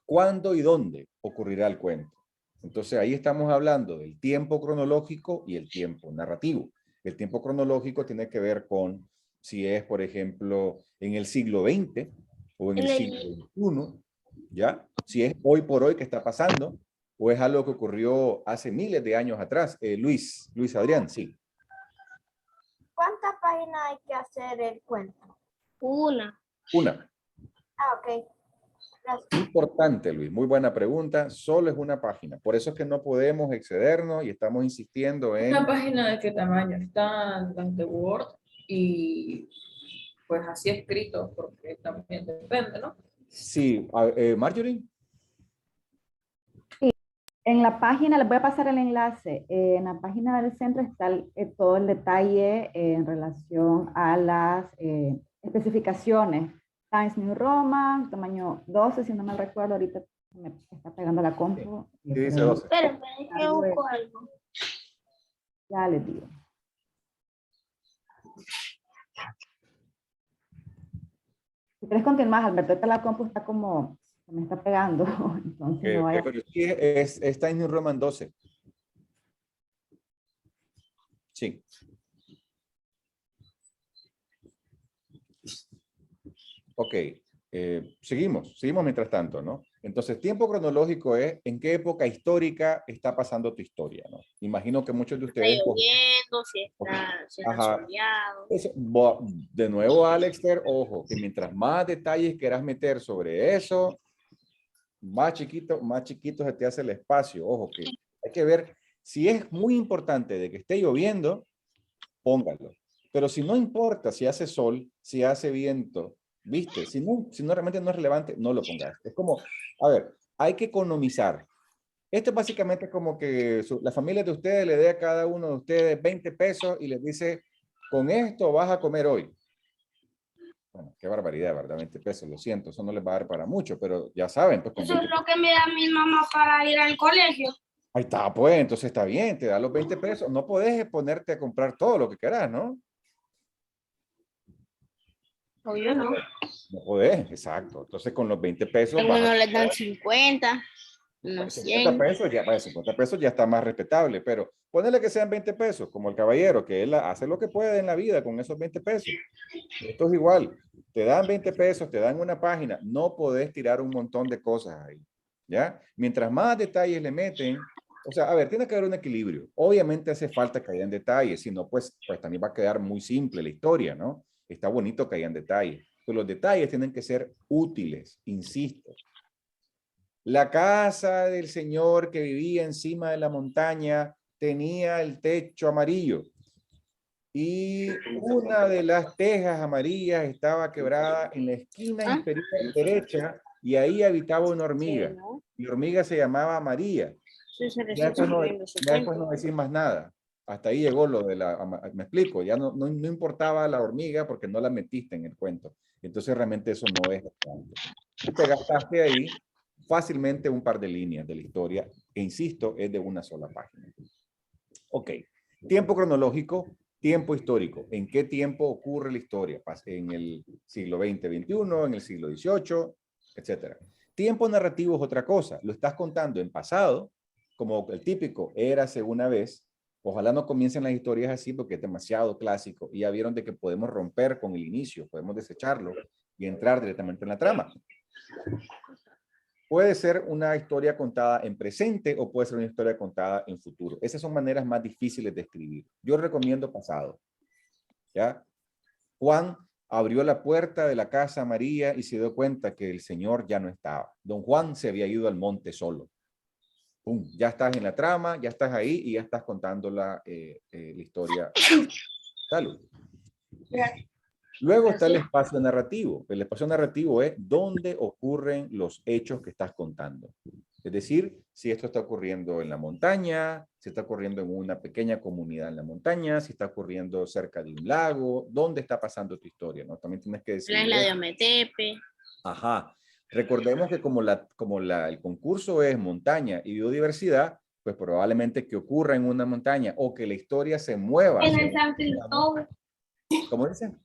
¿cuándo y dónde ocurrirá el cuento? Entonces ahí estamos hablando del tiempo cronológico y el tiempo narrativo. El tiempo cronológico tiene que ver con si es, por ejemplo, en el siglo XX o en el siglo XXI, ¿ya? Si es hoy por hoy que está pasando o es algo que ocurrió hace miles de años atrás. Luis Adrián, sí. ¿Cuántas páginas hay que hacer el cuento? Una. Ah, ok. Gracias. Importante, Luis, muy buena pregunta. Solo es una página. Por eso es que no podemos excedernos y estamos insistiendo en... ¿Una página de qué tamaño? Están las de Word y pues así escrito, porque también depende, ¿no? Sí, Marjorie. En la página, les voy a pasar el enlace, en la página del centro está todo el detalle en relación a las especificaciones. Times New Roman, tamaño 12, si no me recuerdo, ahorita me está pegando la compu. Sí, dice 12. Espera, es que busco algo. Ya les digo. Si quieres continuar, Alberto, ahorita la compu está como, me está pegando, entonces no vaya. Pero sí, es Times New Roman 12. Sí. Ok, seguimos mientras tanto, ¿no? Entonces, tiempo cronológico es en qué época histórica está pasando tu historia, ¿no? Imagino que muchos de ustedes... Está lloviendo, si está soleado. De nuevo, Alexter, ojo, que mientras más detalles quieras meter sobre eso, más chiquito se te hace el espacio. Ojo, que hay que ver si es muy importante de que esté lloviendo, póngalo. Pero si no importa si hace sol, si hace viento, ¿viste? Si no realmente no es relevante, no lo pongas. Es como, a ver, hay que economizar. Esto es básicamente como que la familia de ustedes le dé a cada uno de ustedes 20 pesos y les dice, con esto vas a comer hoy. Bueno, qué barbaridad, ¿verdad? 20 pesos, lo siento, eso no les va a dar para mucho, pero ya saben. Pues, Eso es lo que me da mi mamá para ir al colegio. Ahí está, pues, entonces está bien, te da los 20 pesos. No podés ponerte a comprar todo lo que quieras, ¿no? Obvio no. No podés, exacto. Entonces con los 20 pesos... Algunos les dan 50, unos 100. 50 pesos ya está más respetable, pero ponele que sean 20 pesos, como el caballero, que él hace lo que puede en la vida con esos 20 pesos. Esto es igual. Te dan 20 pesos, te dan una página, no podés tirar un montón de cosas ahí, ¿ya? Mientras más detalles le meten, o sea, a ver, tiene que haber un equilibrio. Obviamente hace falta que hayan detalles, si no, pues también va a quedar muy simple la historia, ¿no? Está bonito que hayan detalles, pero los detalles tienen que ser útiles, insisto. La casa del señor que vivía encima de la montaña tenía el techo amarillo y una de las tejas amarillas estaba quebrada en la esquina inferior derecha y ahí habitaba una hormiga. Y la hormiga se llamaba María. Ya después no decís más nada. Hasta ahí llegó lo de me explico, ya no importaba la hormiga porque no la metiste en el cuento. Entonces realmente eso no es bastante. Tú te gastaste ahí fácilmente un par de líneas de la historia, e insisto, es de una sola página. Ok, tiempo cronológico, tiempo histórico. ¿En qué tiempo ocurre la historia? ¿En el siglo XX, XXI, en el siglo XVIII, etcétera? Tiempo narrativo es otra cosa. Lo estás contando en pasado, como el típico, érase una vez. Ojalá no comiencen las historias así porque es demasiado clásico. Y ya vieron de que podemos romper con el inicio, podemos desecharlo y entrar directamente en la trama. Puede ser una historia contada en presente o puede ser una historia contada en futuro. Esas son maneras más difíciles de escribir. Yo recomiendo pasado. ¿Ya? Juan abrió la puerta de la casa a María y se dio cuenta que el Señor ya no estaba. Don Juan se había ido al monte solo. ¡Pum! Ya estás en la trama, ya estás ahí y ya estás contando la historia. Salud. Luego está el espacio narrativo. El espacio narrativo es dónde ocurren los hechos que estás contando. Es decir, si esto está ocurriendo en la montaña, si está ocurriendo en una pequeña comunidad en la montaña, si está ocurriendo cerca de un lago, ¿dónde está pasando tu historia? ¿No? También tienes que decir. La isla de Ometepe. Ajá. Recordemos que el concurso es montaña y biodiversidad, pues probablemente que ocurra en una montaña o que la historia se mueva. En el San Cristóbal. ¿Cómo dicen?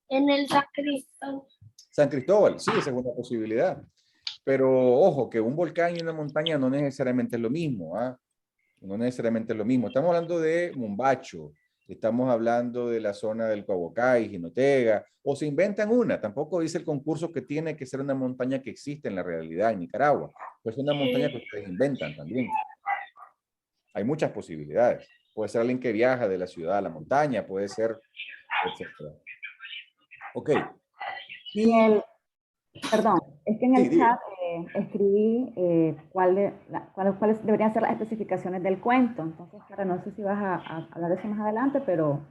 En el San Cristóbal. San Cristóbal, sí, esa es una posibilidad. Pero ojo, que un volcán y una montaña no necesariamente es lo mismo. No necesariamente es lo mismo. Estamos hablando de Mombacho, estamos hablando de la zona del Coabocay, Jinotega, o se inventan una. Tampoco dice el concurso que tiene que ser una montaña que existe en la realidad en Nicaragua. Pues es una montaña que ustedes inventan también. Hay muchas posibilidades. Puede ser alguien que viaja de la ciudad a la montaña, puede ser, etc. Ok. Perdón, es que en el Sí, chat escribí cuáles deberían ser las especificaciones del cuento. Entonces, Cara, no sé si vas a hablar de eso más adelante, pero...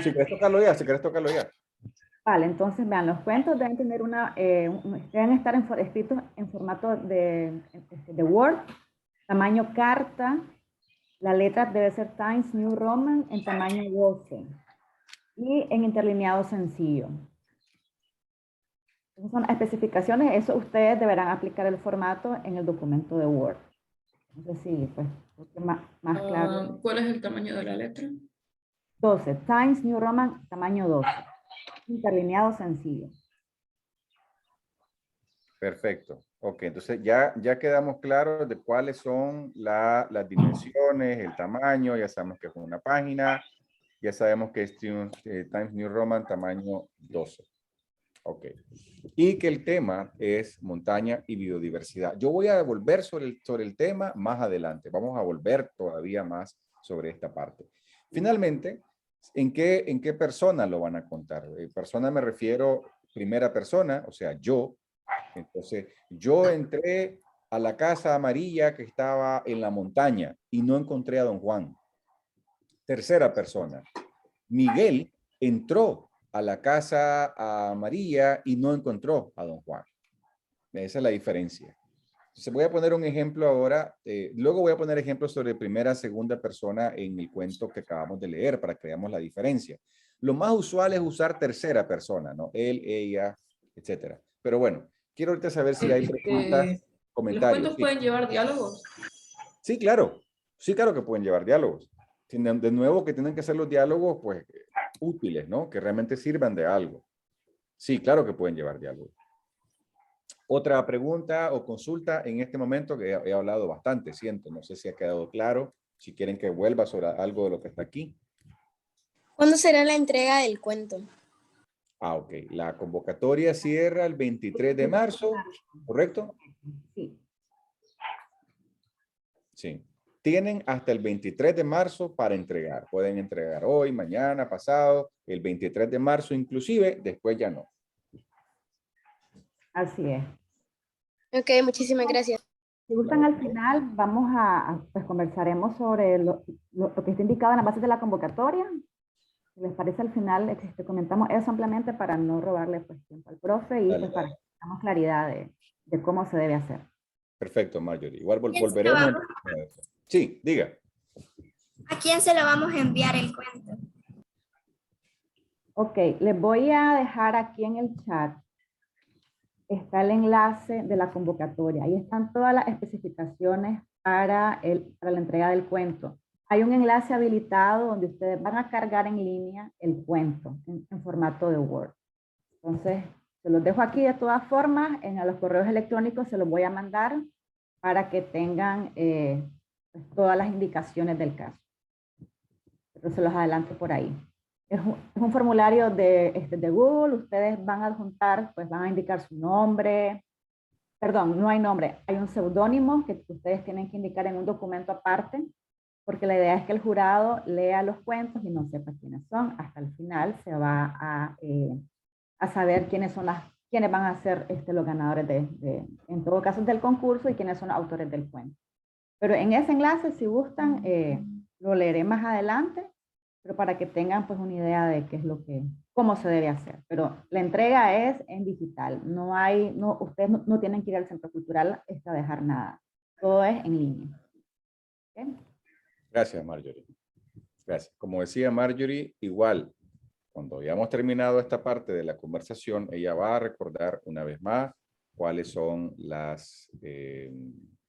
Si querés tocarlo ya, tocarlo ya. Vale, entonces vean, los cuentos deben tener deben estar escritos en formato de Word, tamaño carta, la letra debe ser Times New Roman en tamaño 12 y en interlineado sencillo. Esas son las especificaciones, eso ustedes deberán aplicar el formato en el documento de Word. No sé si, pues, más claro. ¿Cuál es el tamaño de la letra? 12, Times New Roman, tamaño 12. Interlineado sencillo. Perfecto. Ok, entonces ya quedamos claros de cuáles son las dimensiones, el tamaño, ya sabemos que es una página, ya sabemos que es Times New Roman tamaño 12. Ok. Y que el tema es montaña y biodiversidad. Yo voy a volver sobre el tema más adelante. Vamos a volver todavía más sobre esta parte. Finalmente, ¿en qué persona lo van a contar? Persona me refiero primera persona, o sea, yo. Entonces, yo entré a la casa amarilla que estaba en la montaña y no encontré a don Juan. Tercera persona, Miguel entró a la casa amarilla y no encontró a don Juan. Esa es la diferencia. Entonces voy a poner un ejemplo ahora, luego voy a poner ejemplos sobre primera, segunda persona en el cuento que acabamos de leer para que veamos la diferencia. Lo más usual es usar tercera persona, ¿no? Él, ella, etcétera. Pero bueno, quiero ahorita saber si hay preguntas, comentarios. ¿Los cuentos pueden llevar diálogos? Sí, claro. Sí, claro que pueden llevar diálogos. De nuevo, que tienen que ser los diálogos, pues, útiles, ¿no? Que realmente sirvan de algo. Sí, claro que pueden llevar diálogos. Otra pregunta o consulta en este momento, que he hablado bastante, siento. No sé si ha quedado claro. Si quieren que vuelva sobre algo de lo que está aquí. ¿Cuándo será la entrega del cuento? Ok. La convocatoria cierra el 23 de marzo, ¿correcto? Sí. Sí. Tienen hasta el 23 de marzo para entregar. Pueden entregar hoy, mañana, pasado, el 23 de marzo inclusive, después ya no. Así es. Ok, muchísimas gracias. Si gustan, al final vamos pues conversaremos sobre lo que está indicado en la base de la convocatoria. Si les parece, al final comentamos eso ampliamente para no robarle pues, tiempo al profe y pues, para que tengamos claridad de cómo se debe hacer. Perfecto, Marjorie. Igual volveremos a eso. Sí, diga. ¿A quién se lo vamos a enviar el cuento? Ok, les voy a dejar aquí en el chat está el enlace de la convocatoria. Ahí están todas las especificaciones para la entrega del cuento. Hay un enlace habilitado donde ustedes van a cargar en línea el cuento en formato de Word. Entonces, se los dejo aquí de todas formas, en los correos electrónicos se los voy a mandar para que tengan pues, todas las indicaciones del caso. Pero se los adelanto por ahí. Es un formulario de Google, ustedes van a adjuntar, pues van a indicar su nombre, perdón, no hay nombre, hay un seudónimo que ustedes tienen que indicar en un documento aparte, porque la idea es que el jurado lea los cuentos y no sepa quiénes son. Hasta el final se va a saber quiénes van a ser los ganadores en todo caso del concurso y quiénes son los autores del cuento. Pero en ese enlace, si gustan, lo leeré más adelante, pero para que tengan pues una idea de qué es cómo se debe hacer. Pero la entrega es en digital, ustedes no tienen que ir al centro cultural a dejar nada, todo es en línea. ¿Okay? Gracias, Marjorie. Gracias. Como decía Marjorie, igual, cuando hayamos terminado esta parte de la conversación, ella va a recordar una vez más cuáles son las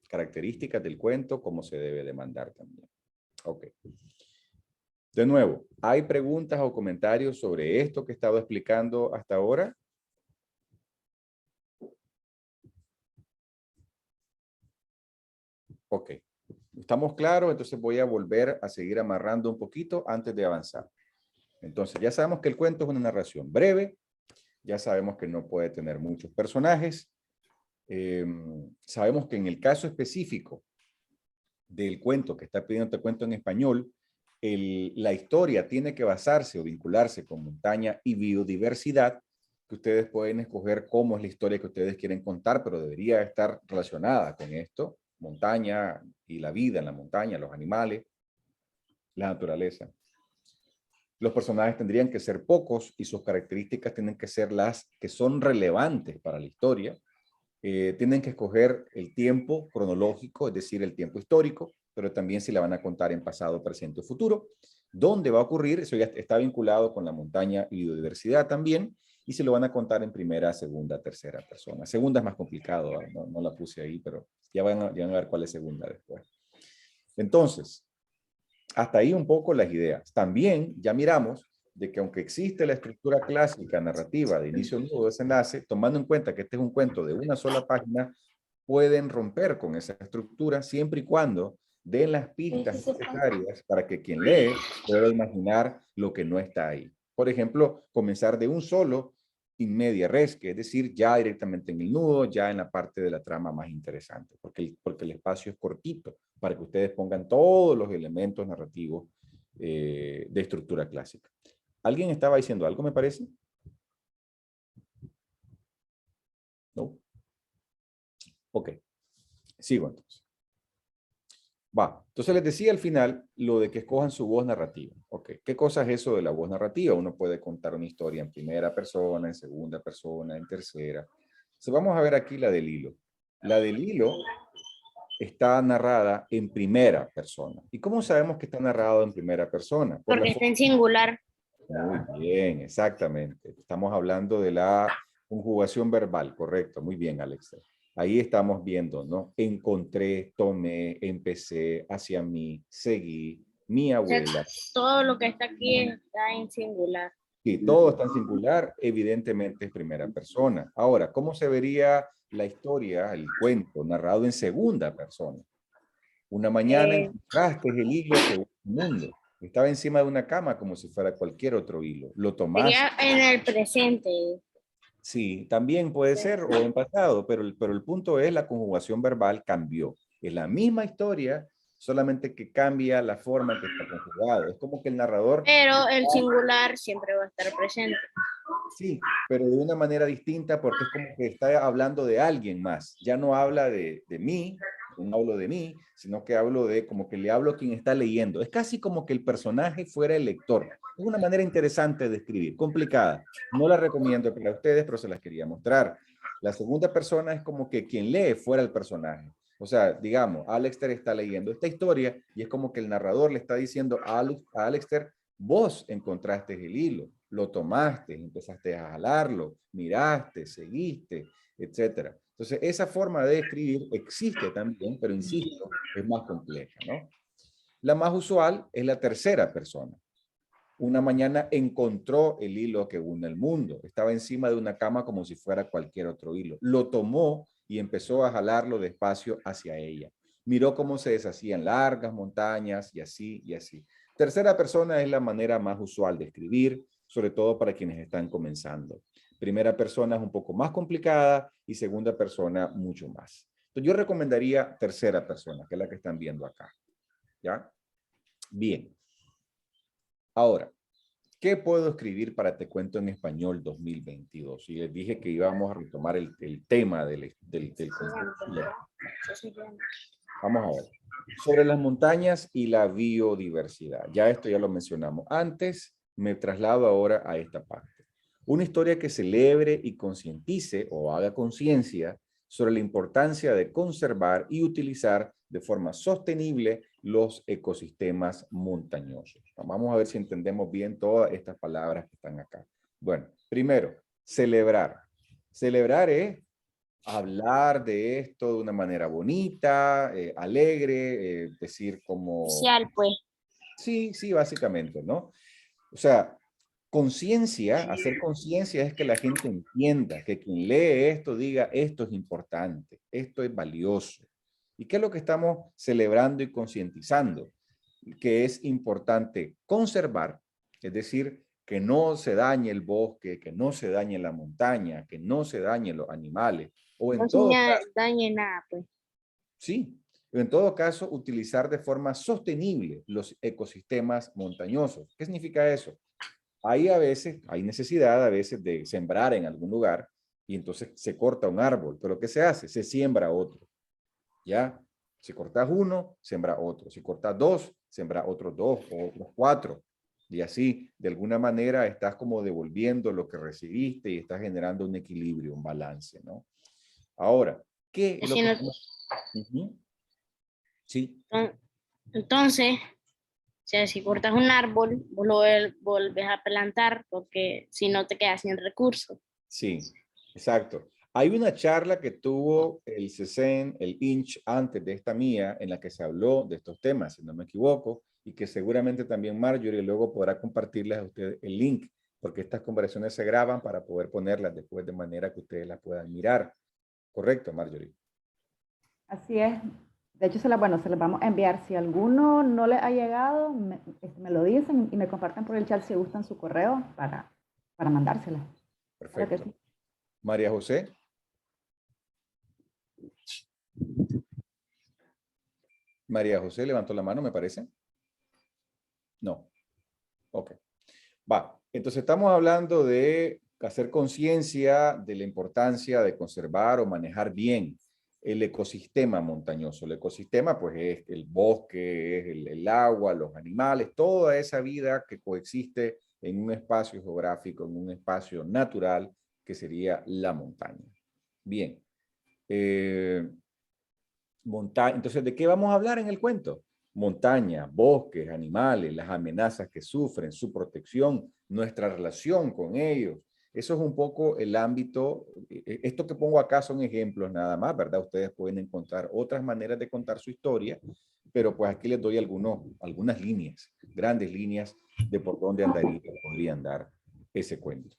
características del cuento, cómo se debe demandar también. Ok. De nuevo, ¿hay preguntas o comentarios sobre esto que he estado explicando hasta ahora? Ok. ¿Estamos claros? Entonces voy a volver a seguir amarrando un poquito antes de avanzar. Entonces ya sabemos que el cuento es una narración breve. Ya sabemos que no puede tener muchos personajes. Sabemos que en el caso específico del cuento que está pidiendo este cuento en español, la historia tiene que basarse o vincularse con montaña y biodiversidad, que ustedes pueden escoger cómo es la historia que ustedes quieren contar, pero debería estar relacionada con esto, montaña y la vida en la montaña, los animales, la naturaleza. Los personajes tendrían que ser pocos y sus características tienen que ser las que son relevantes para la historia. Tienen que escoger el tiempo cronológico, es decir, el tiempo histórico, pero también si la van a contar en pasado, presente o futuro. ¿Dónde va a ocurrir? Eso ya está vinculado con la montaña y biodiversidad también. Y si lo van a contar en primera, segunda, tercera persona. Segunda es más complicado, no la puse ahí, pero ya van a ver cuál es segunda después. Entonces, hasta ahí un poco las ideas. También ya miramos de que aunque existe la estructura clásica narrativa de inicio, nudo, desenlace, tomando en cuenta que este es un cuento de una sola página, pueden romper con esa estructura siempre y cuando den las pistas necesarias para que quien lee pueda imaginar lo que no está ahí. Por ejemplo, comenzar de un solo in media res, que es decir, ya directamente en el nudo, ya en la parte de la trama más interesante, porque el espacio es cortito para que ustedes pongan todos los elementos narrativos de estructura clásica. ¿Alguien estaba diciendo algo, me parece? ¿No? Ok. Sigo entonces. Va. Entonces les decía al final lo de que escojan su voz narrativa. Ok. ¿Qué cosa es eso de la voz narrativa? Uno puede contar una historia en primera persona, en segunda persona, en tercera. Entonces vamos a ver aquí la del hilo. La del hilo está narrada en primera persona. ¿Y cómo sabemos que está narrado en primera persona? Porque está en singular. Muy bien, exactamente. Estamos hablando de la conjugación verbal, correcto. Muy bien, Alex. Ahí estamos viendo, ¿no? Encontré, tomé, empecé, hacia mí, seguí, mi abuela. Todo lo que está aquí está en singular. Sí, todo está en singular, evidentemente es primera persona. Ahora, ¿cómo se vería la historia, el cuento, narrado en segunda persona? Una mañana encontraste el hilo que el mundo. Estaba encima de una cama como si fuera cualquier otro hilo. Lo tomaste. Sería en el presente. Sí, también puede ser o en pasado, pero el punto es la conjugación verbal cambió. Es la misma historia, solamente que cambia la forma en que está conjugado. Es como que el narrador... Pero el singular siempre va a estar presente. Sí, pero de una manera distinta porque es como que está hablando de alguien más. Ya no habla de mí, no hablo de mí, sino que hablo de como que le hablo a quien está leyendo. Es casi como que el personaje fuera el lector. Es una manera interesante de escribir, complicada. No la recomiendo para ustedes, pero se las quería mostrar. La segunda persona es como que quien lee fuera el personaje. O sea, digamos, Alexter está leyendo esta historia y es como que el narrador le está diciendo a Alexter, vos encontraste el hilo, lo tomaste, empezaste a jalarlo, miraste, seguiste, etc. Entonces, esa forma de escribir existe también, pero insisto, es más compleja, ¿no? La más usual es la tercera persona. Una mañana encontró el hilo que une el mundo. Estaba encima de una cama como si fuera cualquier otro hilo. Lo tomó y empezó a jalarlo despacio hacia ella. Miró cómo se deshacían largas montañas y así y así. Tercera persona es la manera más usual de escribir, sobre todo para quienes están comenzando. Primera persona es un poco más complicada y segunda persona mucho más. Entonces yo recomendaría tercera persona, que es la que están viendo acá. ¿Ya? Bien. Ahora, ¿qué puedo escribir para Te Cuento en Español 2022? Y les dije que íbamos a retomar el tema del concepto. Vamos a ver. Sobre las montañas y la biodiversidad. Ya esto ya lo mencionamos antes. Me traslado ahora a esta parte. Una historia que celebre y concientice o haga conciencia sobre la importancia de conservar y utilizar de forma sostenible los ecosistemas montañosos. Vamos a ver si entendemos bien todas estas palabras que están acá. Bueno, primero, celebrar. Celebrar es hablar de esto de una manera bonita, alegre, decir como... Social, pues. Sí, sí, básicamente, ¿no? O sea, conciencia, hacer conciencia es que la gente entienda, que quien lee esto diga, esto es importante, esto es valioso. ¿Y qué es lo que estamos celebrando y concientizando? Que es importante conservar, es decir, que no se dañe el bosque, que no se dañe la montaña, que no se dañen los animales, o en No se todo caso, dañe nada, pues. sí, en todo caso, utilizar de forma sostenible los ecosistemas montañosos. ¿Qué significa eso? Hay necesidad a veces de sembrar en algún lugar y entonces se corta un árbol, pero ¿qué se hace? Se siembra otro, ¿ya? Si cortas uno, sembra otro. Si cortas dos, sembra otros dos o otros cuatro. Y así, de alguna manera, estás como devolviendo lo que recibiste y estás generando un equilibrio, un balance, ¿no? Ahora, ¿qué es lo que... Sí. Entonces, o sea, si cortas un árbol, vos lo volvés a plantar porque si no te quedas sin recursos. Sí, exacto. Hay una charla que tuvo el CESEN, el INCH, antes de esta mía, en la que se habló de estos temas, si no me equivoco, y que seguramente también Marjorie luego podrá compartirles a ustedes el link, porque estas conversaciones se graban para poder ponerlas después de manera que ustedes las puedan mirar. ¿Correcto, Marjorie? Así es. De hecho, se las vamos a enviar. Si alguno no le ha llegado, me lo dicen y me comparten por el chat si gustan su correo para mandársela. Perfecto. Claro que sí. María José. María José levantó la mano, me parece. No. Ok. Va. Entonces estamos hablando de hacer conciencia de la importancia de conservar o manejar bien el ecosistema montañoso. El ecosistema, pues, es el bosque, es el agua, los animales, toda esa vida que coexiste en un espacio geográfico, en un espacio natural, que sería la montaña. Bien. Entonces, ¿de qué vamos a hablar en el cuento? Montaña, bosques, animales, las amenazas que sufren, su protección, nuestra relación con ellos. Eso es un poco el ámbito. Esto que pongo acá son ejemplos nada más, ¿verdad? Ustedes pueden encontrar otras maneras de contar su historia, pero pues aquí les doy algunas líneas, grandes líneas de por dónde podría andar ese cuento.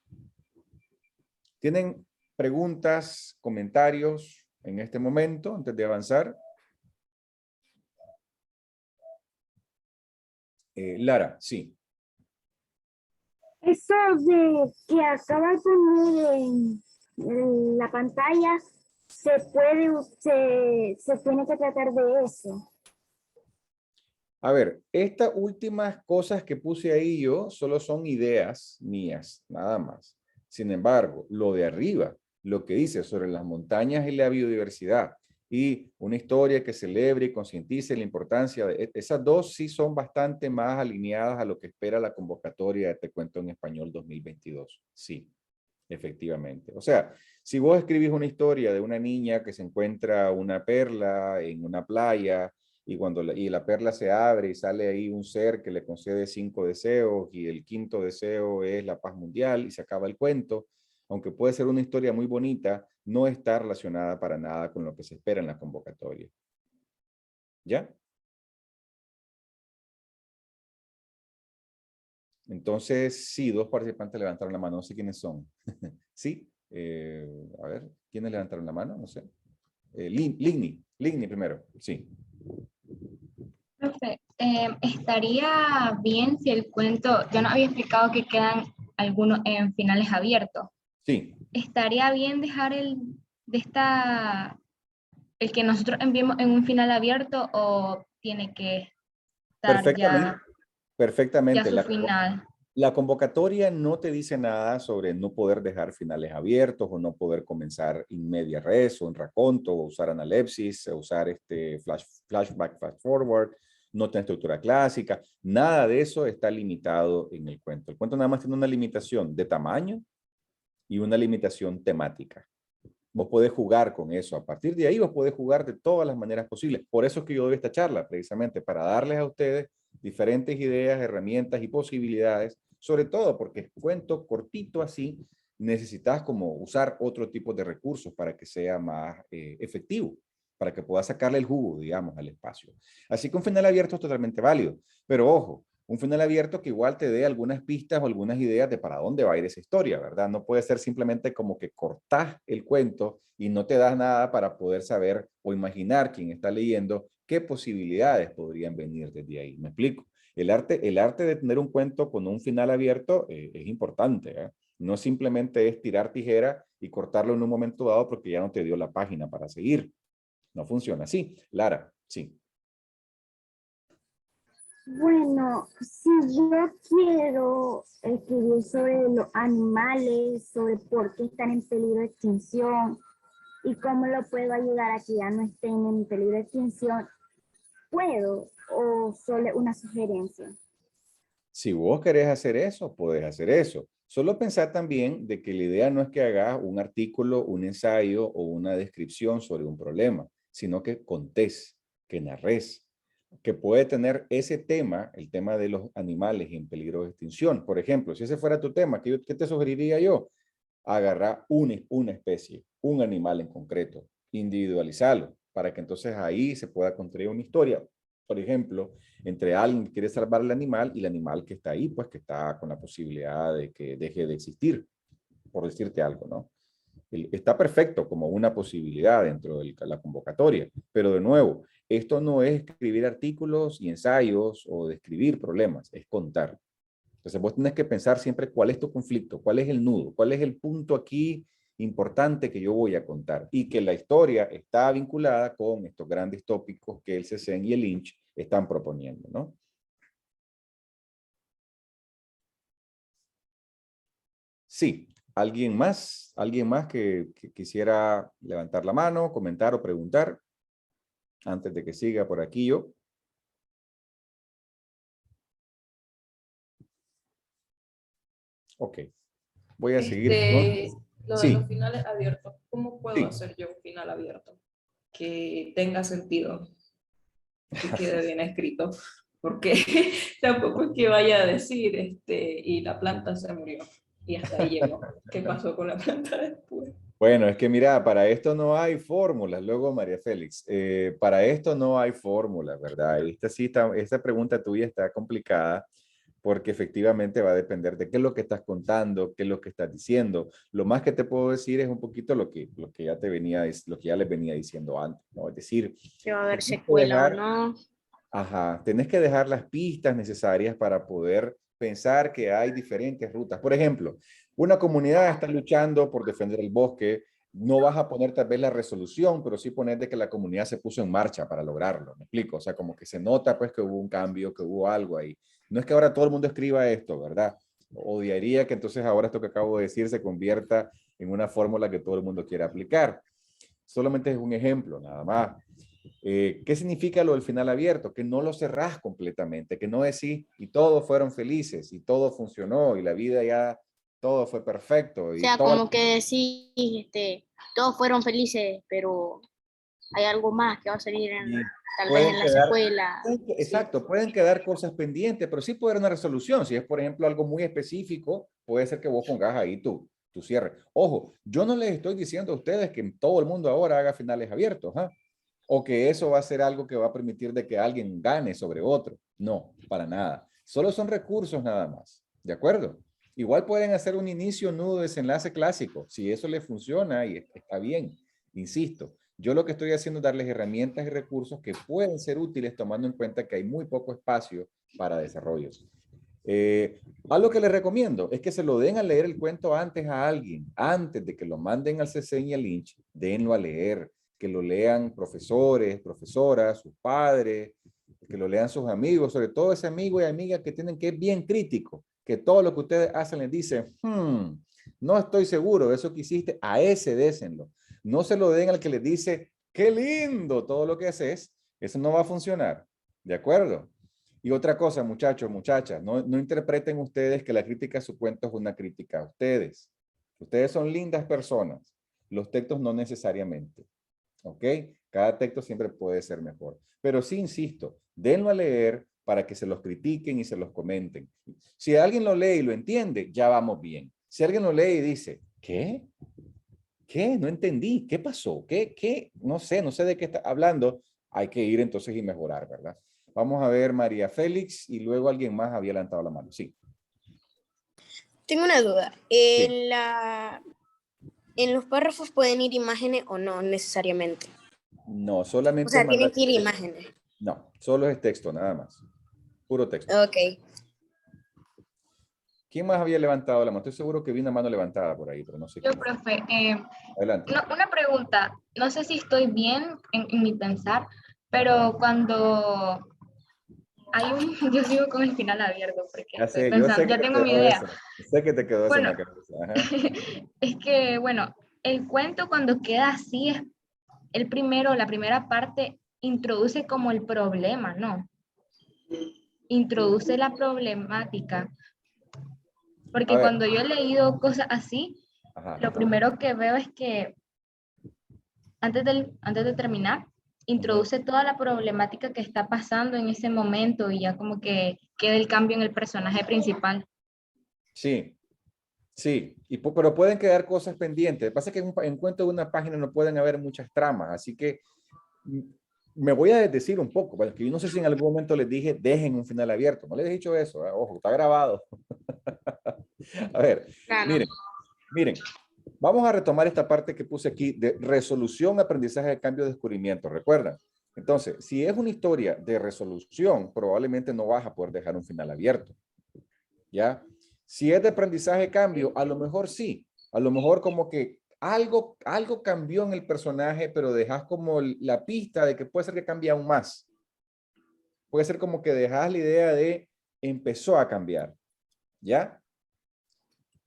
¿Tienen preguntas, comentarios en este momento, antes de avanzar? Lara, sí. Eso de que acaba de poner en la pantalla, se tiene que tratar de eso. A ver, estas últimas cosas que puse ahí yo solo son ideas mías, nada más. Sin embargo, lo de arriba, lo que dice sobre las montañas y la biodiversidad y una historia que celebre y concientice la importancia de esas dos, sí son bastante más alineadas a lo que espera la convocatoria de Te Cuento en Español 2022. Sí, efectivamente. O sea, si vos escribís una historia de una niña que se encuentra una perla en una playa y la perla se abre y sale ahí un ser que le concede 5 deseos y el quinto deseo es la paz mundial y se acaba el cuento, aunque puede ser una historia muy bonita, no está relacionada para nada con lo que se espera en la convocatoria. ¿Ya? Entonces, sí, 2 participantes levantaron la mano, no sé quiénes son. Sí, a ver, ¿quiénes levantaron la mano? No sé. Ligny primero, sí. Profe, estaría bien si el cuento, yo no había explicado que quedan algunos en finales abiertos. Sí. ¿Estaría bien dejar el que nosotros enviemos en un final abierto o tiene que estar Perfectamente. Perfectamente. ya su final? La convocatoria no te dice nada sobre no poder dejar finales abiertos o no poder comenzar in media res o en raconto o usar analepsis o usar flashback, fast forward, no tiene estructura clásica. Nada de eso está limitado en el cuento. El cuento nada más tiene una limitación de tamaño y una limitación temática. Vos podés jugar con eso. A partir de ahí vos podés jugar de todas las maneras posibles. Por eso es que yo doy esta charla, precisamente, para darles a ustedes diferentes ideas, herramientas y posibilidades, sobre todo porque el cuento cortito así, necesitas como usar otro tipo de recursos para que sea más efectivo, para que puedas sacarle el jugo, digamos, al espacio. Así que un final abierto es totalmente válido, pero ojo, un final abierto que igual te dé algunas pistas o algunas ideas de para dónde va a ir esa historia, ¿verdad? No puede ser simplemente como que cortás el cuento y no te das nada para poder saber o imaginar quien está leyendo qué posibilidades podrían venir desde ahí. ¿Me explico? El arte de tener un cuento con un final abierto es importante, ¿eh? No simplemente es tirar tijera y cortarlo en un momento dado porque ya no te dio la página para seguir. No funciona así. Lara, sí. Bueno, si yo quiero escribir sobre los animales, sobre por qué están en peligro de extinción y cómo lo puedo ayudar a que ya no estén en peligro de extinción, ¿puedo o solo una sugerencia? Si vos querés hacer eso, podés hacer eso. Solo pensar también de que la idea no es que hagas un artículo, un ensayo o una descripción sobre un problema, sino que contés, que narres, que puede tener ese tema, el tema de los animales en peligro de extinción. Por ejemplo, si ese fuera tu tema, ¿qué te sugeriría yo? Agarrar una especie, un animal en concreto, individualizarlo, para que entonces ahí se pueda construir una historia. Por ejemplo, entre alguien que quiere salvar al animal y el animal que está ahí, pues que está con la posibilidad de que deje de existir, por decirte algo, ¿no? Está perfecto como una posibilidad dentro de la convocatoria, pero de nuevo, esto no es escribir artículos y ensayos o describir problemas, es contar. Entonces vos tenés que pensar siempre cuál es tu conflicto, cuál es el nudo, cuál es el punto aquí importante que yo voy a contar y que la historia está vinculada con estos grandes tópicos que el CESEN y el Lynch están proponiendo, ¿no? Sí, ¿alguien más que quisiera levantar la mano, comentar o preguntar antes de que siga por aquí yo? Ok, voy a seguir. Lo de los finales abiertos, ¿cómo puedo hacer yo un final abierto? Que tenga sentido, que quede bien escrito, porque tampoco es que vaya a decir, y la planta se murió, y hasta ahí llegó. ¿Qué pasó con la planta después? Bueno, es que mira, para esto no hay fórmulas, luego María Félix, para esto no hay fórmulas, ¿verdad? Esta pregunta tuya está complicada porque efectivamente va a depender de qué es lo que estás contando, qué es lo que estás diciendo. Lo más que te puedo decir es un poquito lo que ya les venía diciendo antes, ¿no? Es decir, Si va a haber secuela o no. Ajá, tenés que dejar las pistas necesarias para poder pensar que hay diferentes rutas. Por ejemplo, una comunidad está luchando por defender el bosque, no vas a poner tal vez la resolución, pero sí poner de que la comunidad se puso en marcha para lograrlo, ¿me explico? O sea, como que se nota pues que hubo un cambio, que hubo algo ahí. No es que ahora todo el mundo escriba esto, ¿verdad? Odiaría que entonces ahora esto que acabo de decir se convierta en una fórmula que todo el mundo quiera aplicar. Solamente es un ejemplo, nada más. ¿Qué significa lo del final abierto? Que no lo cerrás completamente, que no decís y todos fueron felices y todo funcionó y la vida ya, todo fue perfecto. O sea, como que decís, todos fueron felices, pero hay algo más que va a salir tal vez en la secuela. Exacto, pueden quedar cosas pendientes, pero sí puede haber una resolución. Si es, por ejemplo, algo muy específico, puede ser que vos pongas ahí tu cierre. Ojo, yo no les estoy diciendo a ustedes que todo el mundo ahora haga finales abiertos, ¿ah? O que eso va a ser algo que va a permitir de que alguien gane sobre otro. No, para nada. Solo son recursos nada más. ¿De acuerdo? Igual pueden hacer un inicio, nudo, desenlace clásico. Si eso les funciona y está bien. Insisto, yo lo que estoy haciendo es darles herramientas y recursos que pueden ser útiles tomando en cuenta que hay muy poco espacio para desarrollo. Algo que les recomiendo es que se lo den a leer el cuento antes a alguien, antes de que lo manden al CESEN y al INCH, denlo a leer, que lo lean profesores, profesoras, sus padres, que lo lean sus amigos, sobre todo ese amigo y amiga que tienen que es bien crítico, que todo lo que ustedes hacen les dice, no estoy seguro de eso que hiciste, a ese désenlo. No se lo den al que les dice, qué lindo todo lo que haces, eso no va a funcionar, ¿de acuerdo? Y otra cosa, muchachos, muchachas, no interpreten ustedes que la crítica a su cuento es una crítica a ustedes. Ustedes son lindas personas, los textos no necesariamente, ¿ok? Cada texto siempre puede ser mejor. Pero sí, insisto, denlo a leer para que se los critiquen y se los comenten. Si alguien lo lee y lo entiende, ya vamos bien. Si alguien lo lee y dice, ¿qué? ¿Qué? No entendí. ¿Qué pasó? ¿Qué? No sé de qué está hablando. Hay que ir entonces y mejorar, ¿verdad? Vamos a ver María Félix y luego alguien más había levantado la mano. Sí. Tengo una duda. Sí. ¿En los párrafos pueden ir imágenes o no necesariamente? No, solamente... O sea, tienen que ir imágenes. No, solo es texto, nada más. Puro texto. Ok. ¿Quién más había levantado la mano? Estoy seguro que vi una mano levantada por ahí, pero no sé. Yo, profe. Adelante. Una pregunta. No sé si estoy bien en mi pensar, pero cuando hay un... Yo sigo con el final abierto porque estoy pensando, ya tengo mi idea. Sé que te quedó eso en la cabeza. Es que, bueno, el cuento cuando queda así, es la primera parte introduce como el problema, ¿no? Introduce la problemática. Porque cuando yo he leído cosas así, lo primero que veo es que antes de terminar, introduce toda la problemática que está pasando en ese momento y ya como que queda el cambio en el personaje principal. Sí, sí, pero pueden quedar cosas pendientes. Lo que pasa es que en un cuento de una página no pueden haber muchas tramas, así que me voy a desdecir un poco, porque yo no sé si en algún momento les dije, dejen un final abierto. No les he dicho eso, ojo, está grabado. A ver, claro. Miren, vamos a retomar esta parte que puse aquí de resolución, aprendizaje, cambio, descubrimiento. ¿Recuerdan? Entonces, si es una historia de resolución, probablemente no vas a poder dejar un final abierto. ¿Ya? Si es de aprendizaje, cambio, a lo mejor sí. A lo mejor como que algo cambió en el personaje, pero dejas como la pista de que puede ser que cambie aún más. Puede ser como que dejas la idea de empezó a cambiar. ¿Ya?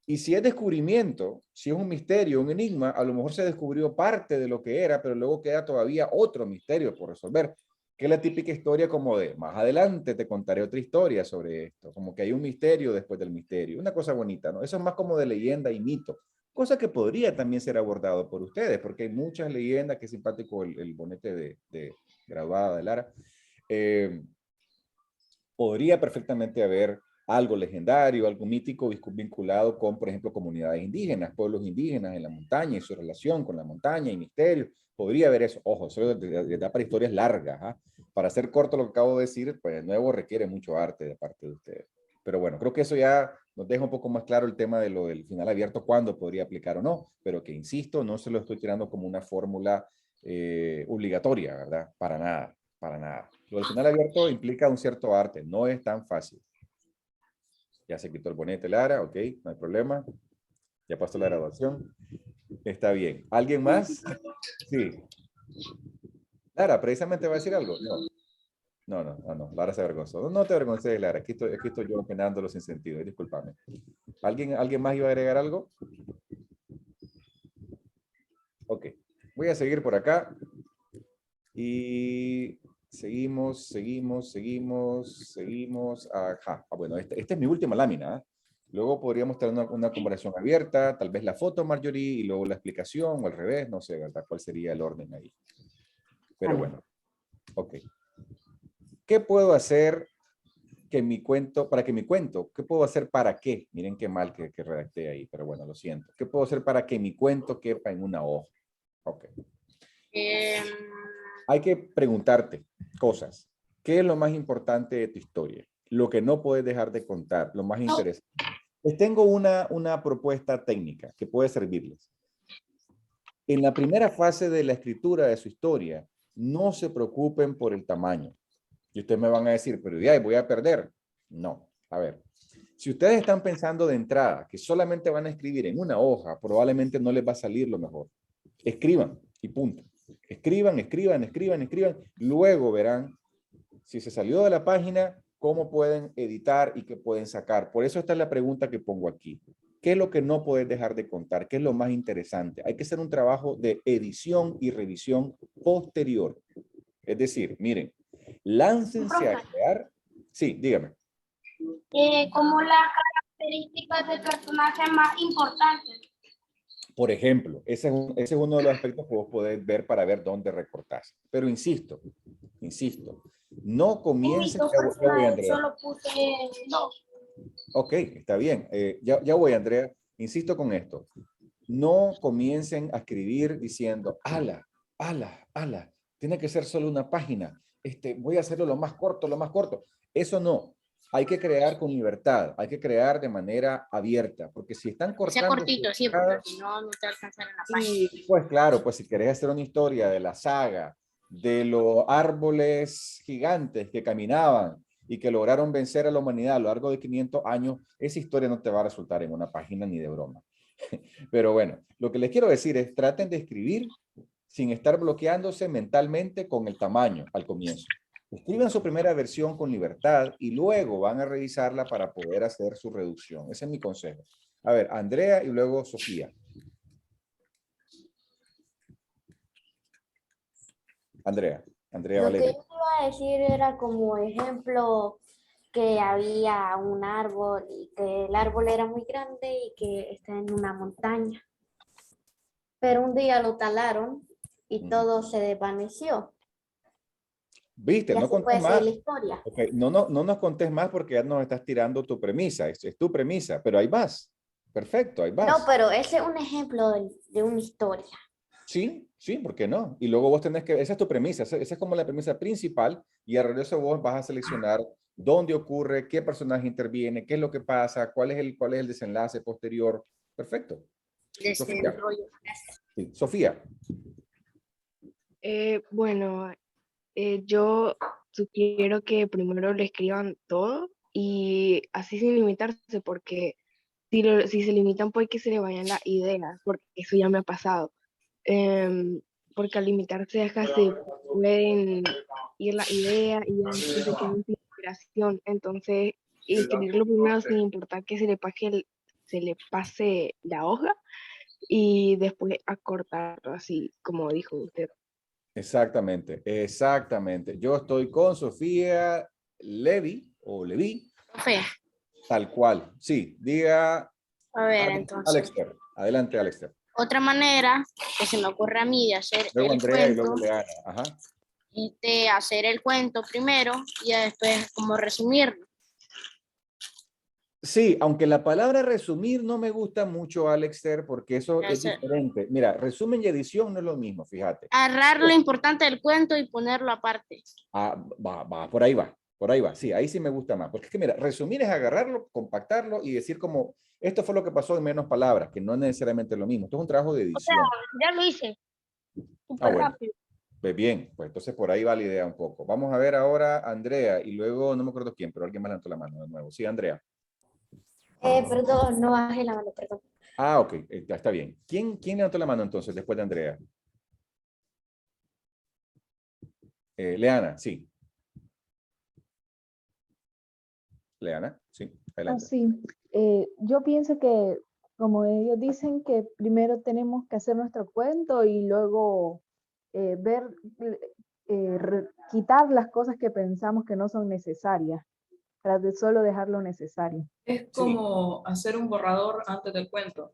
Y si es descubrimiento, si es un misterio, un enigma, a lo mejor se descubrió parte de lo que era, pero luego queda todavía otro misterio por resolver. Que es la típica historia como de, más adelante te contaré otra historia sobre esto. Como que hay un misterio después del misterio. Una cosa bonita, ¿no? Eso es más como de leyenda y mito. Cosa que podría también ser abordado por ustedes, porque hay muchas leyendas, que es simpático el bonete de graduada de Lara. Podría perfectamente haber algo legendario, algo mítico vinculado con, por ejemplo, comunidades indígenas, pueblos indígenas en la montaña y su relación con la montaña y misterios. Podría haber eso. Ojo, eso da para historias largas. ¿Ah? Para hacer corto lo que acabo de decir, pues de nuevo requiere mucho arte de parte de ustedes. Pero bueno, creo que eso ya nos deja un poco más claro el tema de lo del final abierto, cuándo podría aplicar o no, pero que insisto, no se lo estoy tirando como una fórmula obligatoria, ¿verdad? Para nada, para nada. Lo del final abierto implica un cierto arte, no es tan fácil. Ya se quitó el bonete Lara, ok, no hay problema. Ya pasó la graduación. Está bien. ¿Alguien más? Sí. Lara, precisamente va a decir algo. No. Lara se avergonzó. No te avergonces, Lara. Aquí estoy yo opinándolo sin sentido. Discúlpame. ¿Alguien más iba a agregar algo? Ok. Voy a seguir por acá. Y seguimos. Ajá. Bueno, esta es mi última lámina. ¿Eh? Luego podríamos tener una conversación abierta, tal vez la foto, Marjorie, y luego la explicación, o al revés, no sé, ¿verdad? ¿Cuál sería el orden ahí? Pero bueno, ok. ¿Qué puedo hacer que mi cuento, ¿qué puedo hacer para qué? Miren qué mal que redacté ahí, pero bueno, lo siento. ¿Qué puedo hacer para que mi cuento quepa en una hoja? Ok. Hay que preguntarte cosas. ¿Qué es lo más importante de tu historia? Lo que no puedes dejar de contar, lo más interesante. Les tengo una propuesta técnica que puede servirles. En la primera fase de la escritura de su historia, no se preocupen por el tamaño. Y ustedes me van a decir, pero ya voy a perder. No, a ver. Si ustedes están pensando de entrada que solamente van a escribir en una hoja, probablemente no les va a salir lo mejor. Escriban y punto. Escriban, escriban, escriban, escriban. Luego verán si se salió de la página, cómo pueden editar y qué pueden sacar. Por eso esta es la pregunta que pongo aquí. ¿Qué es lo que no puedes dejar de contar? ¿Qué es lo más interesante? Hay que hacer un trabajo de edición y revisión posterior. Es decir, miren, láncense a crear. Sí, dígame. Como las características del personaje más importantes. Por ejemplo, ese es uno de los aspectos que vos podés ver para ver dónde recortás. Pero insisto, no comiencen... Solo puse 2. Ok, está bien. Ya voy, Andrea. Insisto con esto. No comiencen a escribir diciendo, ala. Tiene que ser solo una página. Voy a hacerlo lo más corto, lo más corto. Eso no. Hay que crear con libertad. Hay que crear de manera abierta. Porque si están cortando... Sea cortito, sí, porque si no, no te alcanzan en la página. Sí, pues claro, pues si querés hacer una historia de la saga, de los árboles gigantes que caminaban y que lograron vencer a la humanidad a lo largo de 500 años, esa historia no te va a resultar en una página ni de broma. Pero bueno, lo que les quiero decir es, traten de escribir sin estar bloqueándose mentalmente con el tamaño al comienzo. Escriban su primera versión con libertad y luego van a revisarla para poder hacer su reducción. Ese es mi consejo. A ver, Andrea y luego Sofía. Andrea Lo Valeria. que yo iba a decir era como ejemplo que había un árbol y que el árbol era muy grande y que está en una montaña. Pero un día lo talaron y todo se desvaneció. Viste, Y no así contés puede ser más. la historia. Okay. No nos contés más porque ya nos estás tirando tu premisa. Es tu premisa, pero hay más. Perfecto, hay más. No, pero ese es un ejemplo de una historia. Sí, ¿por qué no? Y luego vos tenés que, esa es tu premisa, esa es como la premisa principal y al regreso vos vas a seleccionar dónde ocurre, qué personaje interviene, qué es lo que pasa, cuál es el desenlace posterior. Perfecto. Sofía. Sí, Sofía. Bueno, yo sugiero que primero le escriban todo y así sin limitarse, porque si se limitan puede que se le vayan las ideas, porque eso ya me ha pasado. Porque al limitarse acá se pueden ir las ideas y ya se quedan sin inspiración. Entonces, escribirlo primero sin importar que se le pase la hoja y después acortarlo, así como dijo usted. Exactamente. Yo estoy con Sofía Levi o Levi. Tal cual. Sí, diga. A ver, entonces. Alexter. Adelante, Alexter. Otra manera que se me ocurre a mí de hacer luego el Andrea cuento, y luego Leana. Ajá. es de hacer el cuento primero y después como resumirlo. Sí, aunque la palabra resumir no me gusta mucho, Alexter, porque eso es diferente. Mira, resumen y edición no es lo mismo, fíjate. Agarrar lo importante del cuento y ponerlo aparte. Por ahí va. Sí, ahí sí me gusta más. Porque es que mira, resumir es agarrarlo, compactarlo y decir como, esto fue lo que pasó en menos palabras, que no es necesariamente lo mismo. Esto es un trabajo de edición. O sea, ya lo hice. Súper rápido. Pues bien, pues entonces por ahí va la idea un poco. Vamos a ver ahora a Andrea y luego, no me acuerdo quién, pero alguien más levantó la mano de nuevo. Sí, Andrea. Perdón, no bajé la mano, perdón. Ok, está bien. ¿Quién levantó la mano entonces después de Andrea? Leana, sí. Leana, sí, adelante. Sí, yo pienso que, como ellos dicen, que primero tenemos que hacer nuestro cuento y luego quitar las cosas que pensamos que no son necesarias, para solo dejar lo necesario. Es como hacer un borrador antes del cuento.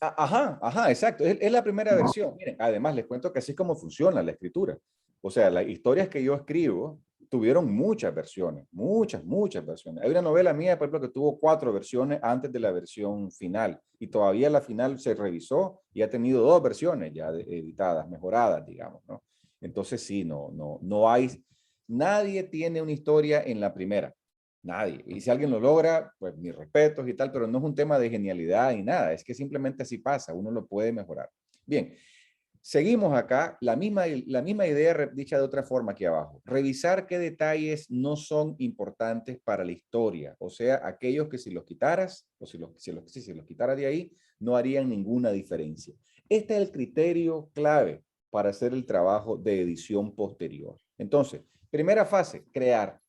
Ajá, exacto. Es la primera versión. Miren, además les cuento que así es como funciona la escritura. O sea, las historias que yo escribo tuvieron muchas versiones, muchas versiones. Hay una novela mía, por ejemplo, que tuvo 4 versiones antes de la versión final y todavía la final se revisó y ha tenido 2 versiones ya editadas, mejoradas, digamos, ¿no? Entonces sí, no hay, nadie tiene una historia en la primera, nadie. Y si alguien lo logra, pues mis respetos y tal, pero no es un tema de genialidad ni nada, es que simplemente así pasa, uno lo puede mejorar. Bien. Seguimos acá, la misma idea dicha de otra forma aquí abajo. Revisar qué detalles no son importantes para la historia. O sea, aquellos que si los quitaras, o si los quitaras de ahí, no harían ninguna diferencia. Este es el criterio clave para hacer el trabajo de edición posterior. Entonces, primera fase, crear.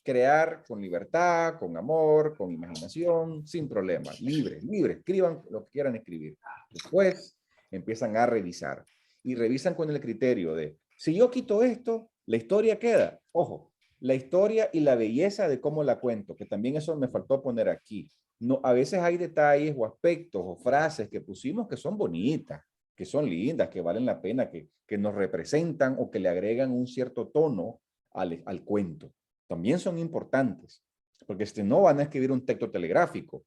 Crear con libertad, con amor, con imaginación, sin problema. Libre, escriban lo que quieran escribir. Después empiezan a revisar. Y revisan con el criterio de, si yo quito esto, la historia queda. Ojo, la historia y la belleza de cómo la cuento, que también eso me faltó poner aquí. No, a veces hay detalles o aspectos o frases que pusimos que son bonitas, que son lindas, que valen la pena, que nos representan o que le agregan un cierto tono al cuento. También son importantes, porque no van a escribir un texto telegráfico.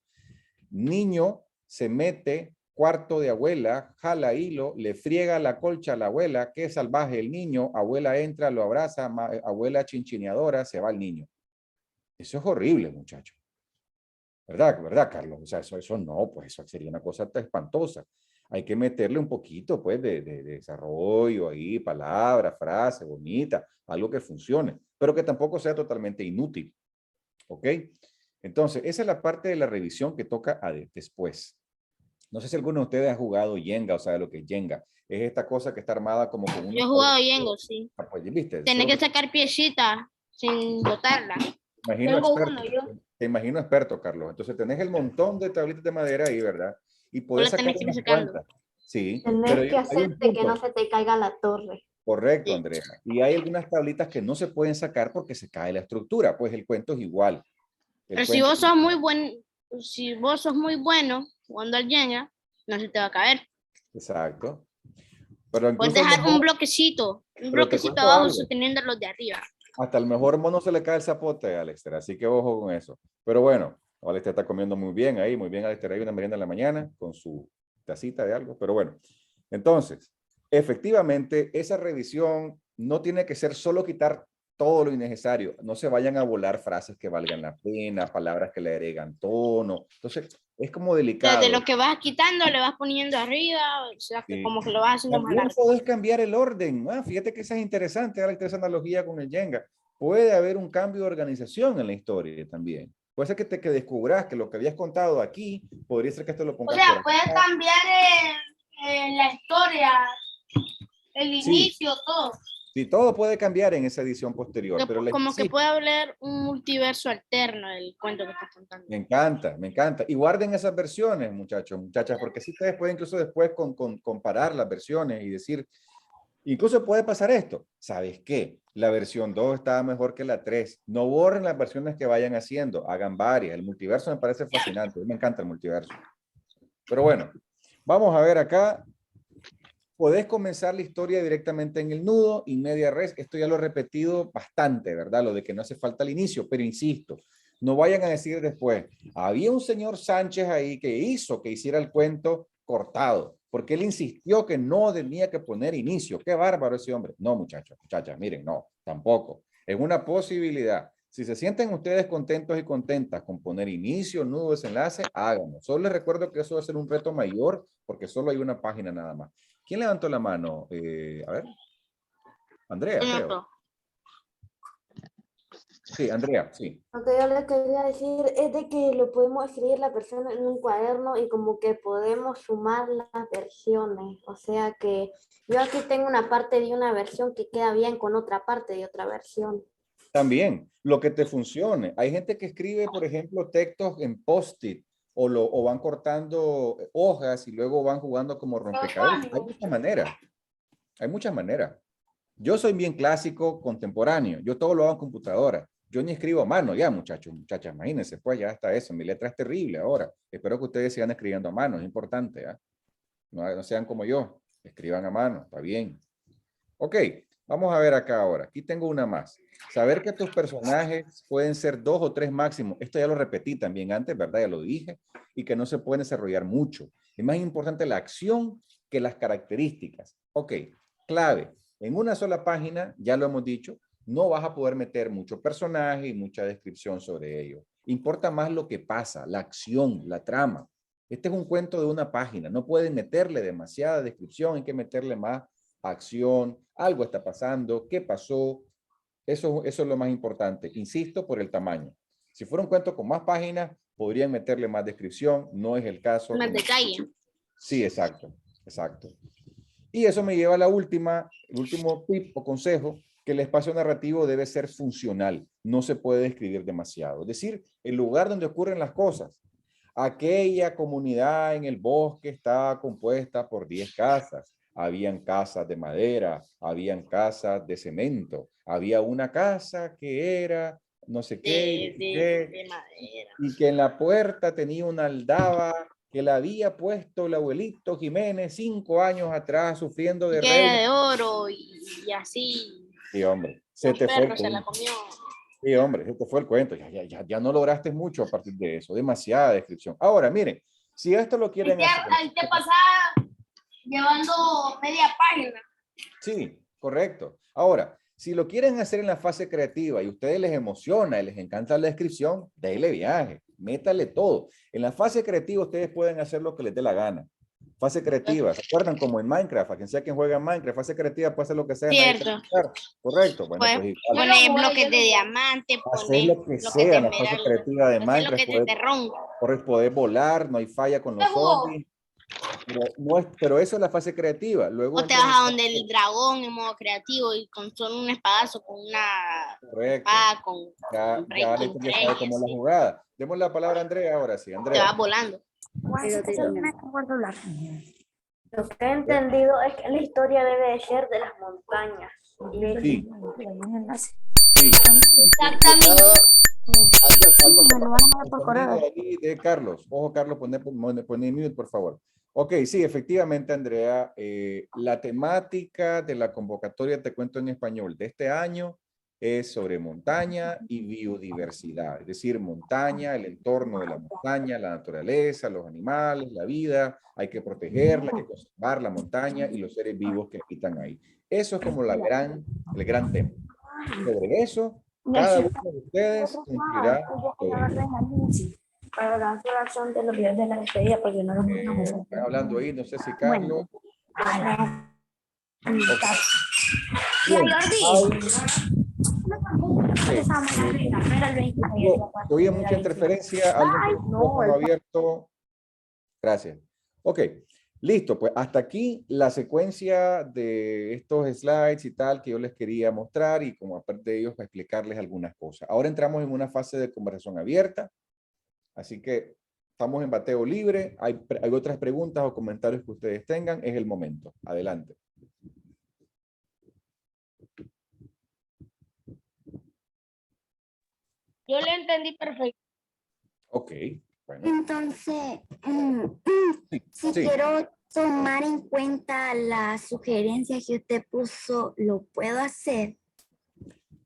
Niño se mete... Cuarto de abuela, jala hilo, le friega la colcha a la abuela, qué salvaje el niño, abuela entra, lo abraza, abuela chinchineadora, se va el niño. Eso es horrible, muchacho. ¿Verdad, Carlos? O sea, eso no, pues eso sería una cosa espantosa. Hay que meterle un poquito, pues, de desarrollo ahí, palabras, frases, bonita, algo que funcione, pero que tampoco sea totalmente inútil. ¿Ok? Entonces, esa es la parte de la revisión que toca después. No sé si alguno de ustedes ha jugado Jenga o sabe lo que es Jenga. Es esta cosa que está armada como con una... Yo he jugado Jenga, sí. Pues, ¿viste? Tienes que sacar piecitas sin botarla. Te imagino experto, Carlos. Entonces tenés el montón de tablitas de madera ahí, ¿verdad? Y podés sacar unas cuantas. Sí. Tienes que hacerte que no se te caiga la torre. Correcto, Andrea. Y hay algunas tablitas que no se pueden sacar porque se cae la estructura. Pues el cuento es igual. Pero si vos sos muy bueno jugando al Jenga, no se te va a caer. Exacto. Pero puedes dejar un bloquecito abajo sosteniendo los de arriba. Hasta el mejor mono se le cae el zapote, Alexter, así que ojo con eso. Pero bueno, Alexter está comiendo muy bien ahí, muy bien, Alexter, hay una merienda en la mañana con su tacita de algo, pero bueno. Entonces, efectivamente, esa revisión no tiene que ser solo quitar todo lo innecesario. No se vayan a volar frases que valgan la pena, palabras que le agregan tono. Entonces, es como delicado. De lo que vas quitando, le vas poniendo arriba, o sea, que como que lo vas haciendo más largo. Puedes cambiar el orden. Fíjate que esa es interesante, esa analogía con el Jenga. Puede haber un cambio de organización en la historia también. Puede ser que descubras que lo que habías contado aquí, podría ser que esto lo pongas. O sea, puede cambiar la historia, el inicio, todo. Sí, todo puede cambiar en esa edición posterior. Pero como que puede haber un multiverso alterno del cuento que estás contando. Me encanta, me encanta. Y guarden esas versiones, muchachos, muchachas, porque si ustedes pueden incluso después comparar las versiones y decir, incluso puede pasar esto. ¿Sabes qué? La versión 2 estaba mejor que la 3. No borren las versiones que vayan haciendo, hagan varias. El multiverso me parece fascinante. Me encanta el multiverso. Pero bueno, vamos a ver acá. Podés comenzar la historia directamente en el nudo, in media res. Esto ya lo he repetido bastante, ¿verdad? Lo de que no hace falta el inicio, pero insisto, no vayan a decir después, había un señor Sánchez ahí que hizo que hiciera el cuento cortado, porque él insistió que no tenía que poner inicio. Qué bárbaro ese hombre. No, muchachos, muchachas, miren, no, tampoco. Es una posibilidad. Si se sienten ustedes contentos y contentas con poner inicio, nudo, desenlace, háganlo. Solo les recuerdo que eso va a ser un reto mayor, porque solo hay una página nada más. ¿Quién levantó la mano? A ver. Andrea, creo. Sí, Andrea, sí. Lo que yo le quería decir es de que lo podemos escribir la persona en un cuaderno y como que podemos sumar las versiones. O sea que yo aquí tengo una parte de una versión que queda bien con otra parte de otra versión. También, lo que te funcione. Hay gente que escribe, por ejemplo, textos en post-it o van cortando hojas y luego van jugando como rompecabezas. Hay muchas maneras. Hay muchas maneras. Yo soy bien clásico, contemporáneo. Yo todo lo hago en computadora. Yo ni escribo a mano ya, muchachos, muchachas. Imagínense, pues ya está eso. Mi letra es terrible ahora. Espero que ustedes sigan escribiendo a mano. Es importante, ¿eh? No sean como yo. Escriban a mano. Está bien. Ok. Vamos a ver acá ahora. Aquí tengo una más. Saber que tus personajes pueden ser 2 o 3 máximo. Esto ya lo repetí también antes, ¿verdad? Ya lo dije. Y que no se pueden desarrollar mucho. Es más importante la acción que las características. Ok, clave. En una sola página, ya lo hemos dicho, no vas a poder meter mucho personaje y mucha descripción sobre ello. Importa más lo que pasa, la acción, la trama. Este es un cuento de una página. No pueden meterle demasiada descripción, hay que meterle más acción, algo está pasando, qué pasó. Eso es lo más importante. Insisto, por el tamaño. Si fuera un cuento con más páginas, podrían meterle más descripción. No es el caso. Más detalle. Sí, exacto, exacto. Y eso me lleva a el último tip o consejo, que el espacio narrativo debe ser funcional. No se puede describir demasiado. Es decir, el lugar donde ocurren las cosas. Aquella comunidad en el bosque está compuesta por 10 casas. Habían casas de madera, habían casas de cemento, había una casa que era no sé qué, De madera. y que en la puerta tenía una aldaba que la había puesto el abuelito Jiménez 5 años atrás sufriendo de Que era de oro y así. Sí, hombre, se Un te fue perro el se la cuento. comió. Sí, hombre, se te fue el cuento. Ya no lograste mucho a partir de eso. Demasiada descripción. Ahora, miren, si esto lo quieren hacer... Ahí te pasaba llevando media página. Sí, correcto. Ahora, si lo quieren hacer en la fase creativa y a ustedes les emociona y les encanta la descripción, déle viaje, métale todo. En la fase creativa ustedes pueden hacer lo que les dé la gana. Fase creativa, ¿se acuerdan? Como en Minecraft, a quien sea quien juega en Minecraft, fase creativa puede hacer lo que sea. Cierto. Correcto. Bueno, pues igual. Poner bloques de diamante, Hacer poner lo que sea en la fase creativa de hacer lo Minecraft. que te ronca. Poder volar, no hay falla con los zombies. Pero eso es la fase creativa. Luego O te vas a donde el dragón en modo creativo y con solo un espadazo, con una espada, con ya le sabe cómo es la jugada. Demos la palabra a Andrea ahora sí. Andrea. te vas volando. Lo que he entendido es que la historia debe de ser de las montañas. Sí. Exactamente. Ahí de Carlos. Ojo, Carlos, poné mute, por favor. Ok, sí, efectivamente, Andrea. La temática de la convocatoria, te cuento en español, de este año es sobre montaña y biodiversidad. Es decir, montaña, el entorno de la montaña, la naturaleza, los animales, la vida. Hay que protegerla, hay que conservar la montaña y los seres vivos que habitan ahí. Eso es como el gran tema. Sobre eso, cada uno de ustedes cumplirá Para la acción de los videos de la despedida, porque no los están hablando ahí, no sé si Carlos. Oye, mucha interferencia, algo abierto. Gracias. Ok, listo, pues hasta aquí la secuencia de estos slides y tal que yo les quería mostrar y como aparte de ellos para explicarles algunas cosas. Ahora entramos en una fase de conversación abierta, así que estamos en bateo libre. Hay otras preguntas o comentarios que ustedes tengan, es el momento. Adelante. Yo le entendí perfecto. Ok, bueno. Entonces, si quiero tomar en cuenta las sugerencias que usted puso, ¿lo puedo hacer?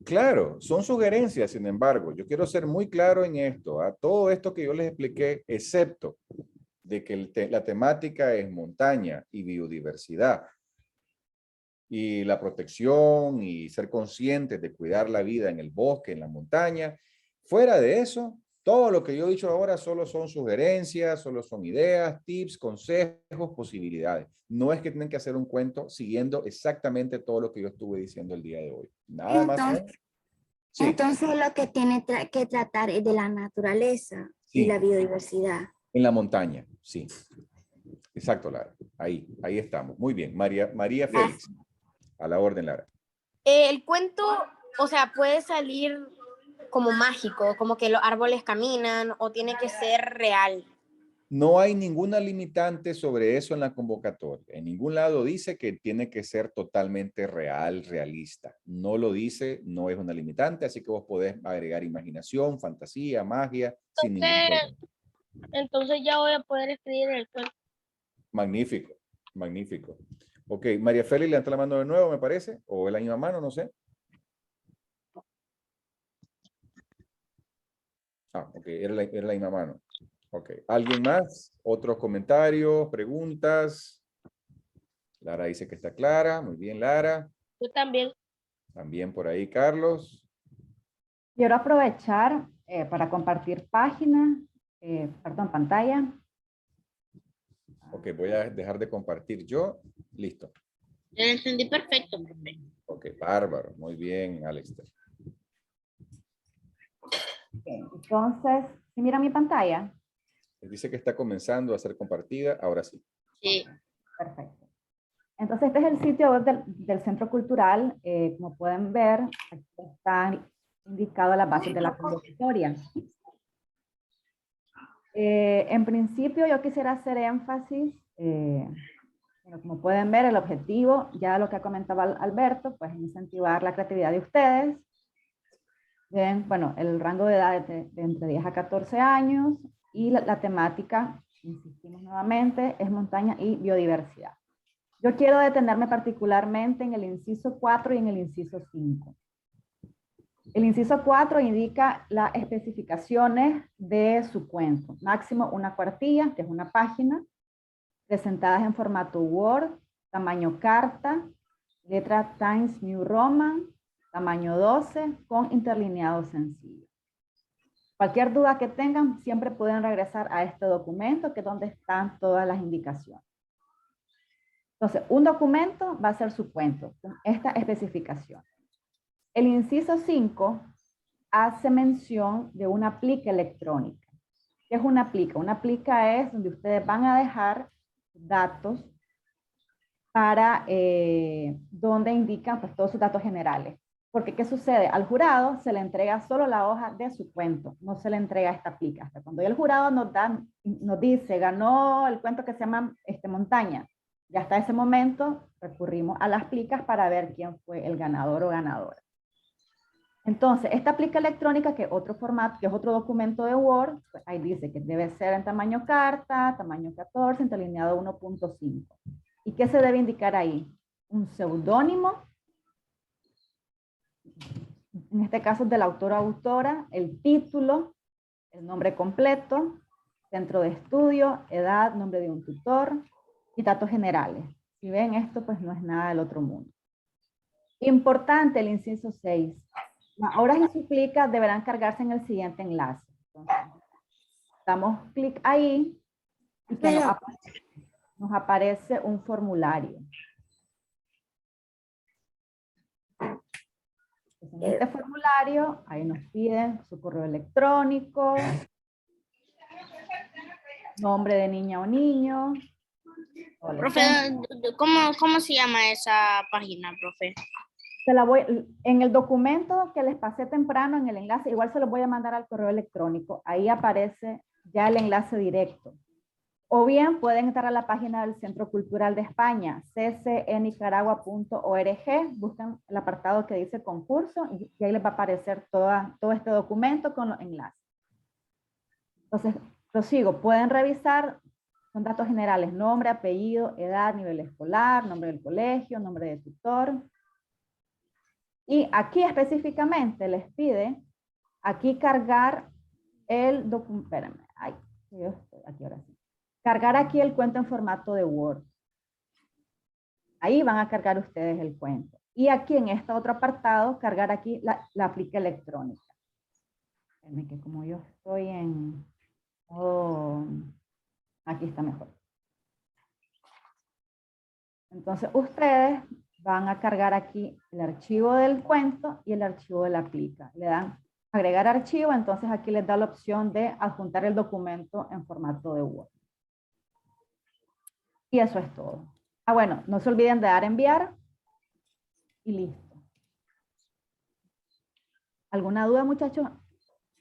Claro, son sugerencias, sin embargo, yo quiero ser muy claro en esto, a todo esto que yo les expliqué, excepto de que la temática es montaña y biodiversidad y la protección y ser conscientes de cuidar la vida en el bosque, en la montaña. Fuera de eso, todo lo que yo he dicho ahora solo son sugerencias, solo son ideas, tips, consejos, posibilidades. No es que tienen que hacer un cuento siguiendo exactamente todo lo que yo estuve diciendo el día de hoy. Nada más. Sí. Entonces lo que tiene que tratar es de la naturaleza y la biodiversidad. En la montaña, sí. Exacto, Lara. Ahí estamos. Muy bien. María Félix. A la orden, Lara. El cuento, o sea, puede salir como mágico, como que los árboles caminan, o tiene que ser real. No hay ninguna limitante sobre eso en la convocatoria. En ningún lado dice que tiene que ser totalmente realista. No lo dice, no es una limitante, así que vos podés agregar imaginación, fantasía, magia, sin ningún problema. Entonces ya voy a poder escribir el cuento. Magnífico, magnífico. Ok, María Félix levanta la mano de nuevo, me parece, o es la misma mano, no sé. Ah, ok, era la misma mano. Ok, ¿alguien más? ¿Otros comentarios, preguntas? Lara dice que está clara. Muy bien, Lara. Yo también. También por ahí, Carlos. Quiero aprovechar para compartir página, pantalla. Ok, voy a dejar de compartir yo. Listo. Lo entendí perfecto, profe. Ok, bárbaro. Muy bien, Alexter. Entonces, ¿sí mira mi pantalla? Dice que está comenzando a ser compartida. Ahora sí. Sí. Perfecto. Entonces, este es el sitio web del Centro Cultural. Como pueden ver, aquí están indicadas las bases de la convocatoria. En principio, yo quisiera hacer énfasis, bueno, como pueden ver, el objetivo, ya lo que comentaba Alberto, pues incentivar la creatividad de ustedes. Bien, bueno, el rango de edad de entre 10 a 14 años y la temática, insistimos nuevamente, es montaña y biodiversidad. Yo quiero detenerme particularmente en el inciso 4 y en el inciso 5. El inciso 4 indica las especificaciones de su cuento. Máximo una cuartilla, que es una página, presentadas en formato Word, tamaño carta, letra Times New Roman, tamaño 12, con interlineado sencillo. Cualquier duda que tengan, siempre pueden regresar a este documento, que es donde están todas las indicaciones. Entonces, un documento va a ser su cuento, con esta especificación. El inciso 5 hace mención de una plica electrónica. ¿Qué es una plica? Una plica es donde ustedes van a dejar datos para donde indican pues, todos sus datos generales. Porque, ¿qué sucede? Al jurado se le entrega solo la hoja de su cuento, no se le entrega esta plica. Hasta cuando el jurado nos dice, ganó el cuento que se llama Montaña, ya hasta ese momento recurrimos a las plicas para ver quién fue el ganador o ganadora. Entonces, esta plica electrónica, que es otro formato, que es otro documento de Word, pues ahí dice que debe ser en tamaño carta, tamaño 14, interlineado 1.5. ¿Y qué se debe indicar ahí? Un seudónimo, en este caso de la autora o autora, el título, el nombre completo, centro de estudio, edad, nombre de un tutor y datos generales. Si ven esto, pues no es nada del otro mundo. Importante el inciso 6. Las obras y suplicas deberán cargarse en el siguiente enlace. Entonces, damos clic ahí y que nos aparece un formulario. En este formulario, ahí nos piden su correo electrónico, nombre de niña o niño. Profe, ¿cómo se llama esa página, profe? En el documento que les pasé temprano en el enlace, igual se los voy a mandar al correo electrónico. Ahí aparece ya el enlace directo. O bien pueden entrar a la página del Centro Cultural de España, ccenicaragua.org, buscan el apartado que dice concurso y ahí les va a aparecer todo este documento con los enlaces. Entonces, prosigo, pueden revisar, son datos generales, nombre, apellido, edad, nivel escolar, nombre del colegio, nombre de tutor. Y aquí específicamente les pide, aquí cargar el documento, espérenme, ay, yo estoy aquí ahora sí. Cargar aquí el cuento en formato de Word. Ahí van a cargar ustedes el cuento. Y aquí en este otro apartado, cargar aquí la plica electrónica. Espérenme que como yo estoy en... Oh, aquí está mejor. Entonces ustedes van a cargar aquí el archivo del cuento y el archivo de la plica. Le dan agregar archivo, entonces aquí les da la opción de adjuntar el documento en formato de Word. Y eso es todo. Ah, bueno, no se olviden de dar enviar y listo. ¿Alguna duda, muchachos?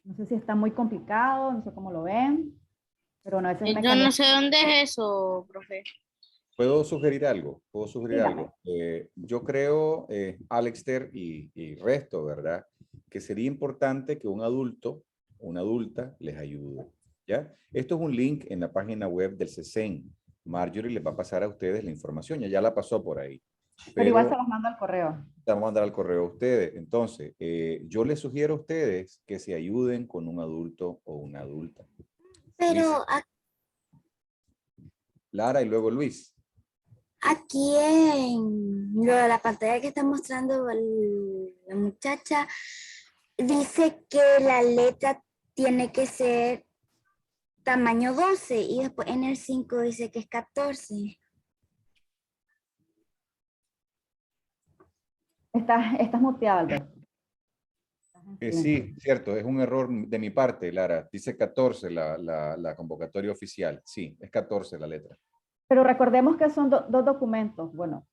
No sé si está muy complicado, no sé cómo lo ven, pero no, ese es el Yo mecanismo. no sé dónde es eso, profe. ¿Puedo sugerir algo? Dígame. Yo creo, Alexter y resto, ¿verdad? Que sería importante que un adulto o una adulta les ayude, ¿ya? Esto es un link en la página web del CESEN. Marjorie les va a pasar a ustedes la información. Ya la pasó por ahí. Pero igual se los mando al correo. Vamos a mandar al correo a ustedes. Entonces, yo les sugiero a ustedes que se ayuden con un adulto o una adulta. Pero Lara y luego Luis. aquí en lo de la pantalla que está mostrando la muchacha, dice que la letra tiene que ser tamaño 12 y después en el 5 dice que es 14. Estás muteado, Alberto. Sí, cierto, es un error de mi parte, Lara. Dice 14 la convocatoria oficial. Sí, es 14 la letra. Pero recordemos que son dos documentos. Bueno,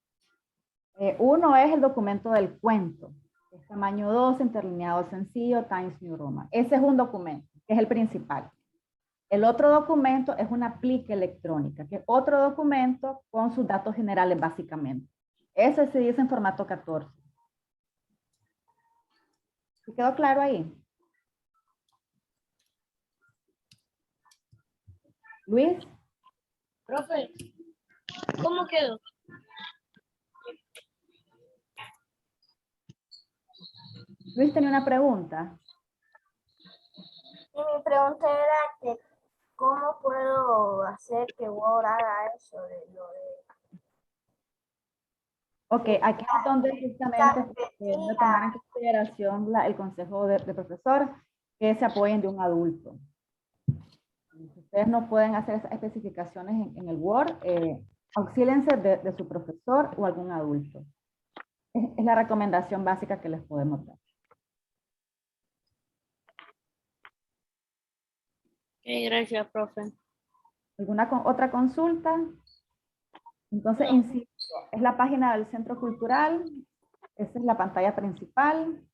uno es el documento del cuento. Es tamaño 2, interlineado sencillo, Times New Roman. Ese es un documento, que es el principal. El otro documento es una plica electrónica, que es otro documento con sus datos generales, básicamente. Ese se dice en formato 14. ¿Se quedó claro ahí? Luis. Profe, ¿cómo quedó? Luis tenía una pregunta. Y mi pregunta era que ¿cómo puedo hacer que Word haga eso de lo de... Ok, aquí es donde justamente debe tomar en consideración el consejo de profesor que se apoyen de un adulto. Si ustedes no pueden hacer esas especificaciones en el Word, auxílense de su profesor o algún adulto. Es la recomendación básica que les podemos dar. Gracias, profe. ¿Alguna otra consulta? Entonces, insisto, es la página del Centro Cultural. Esa es la pantalla principal.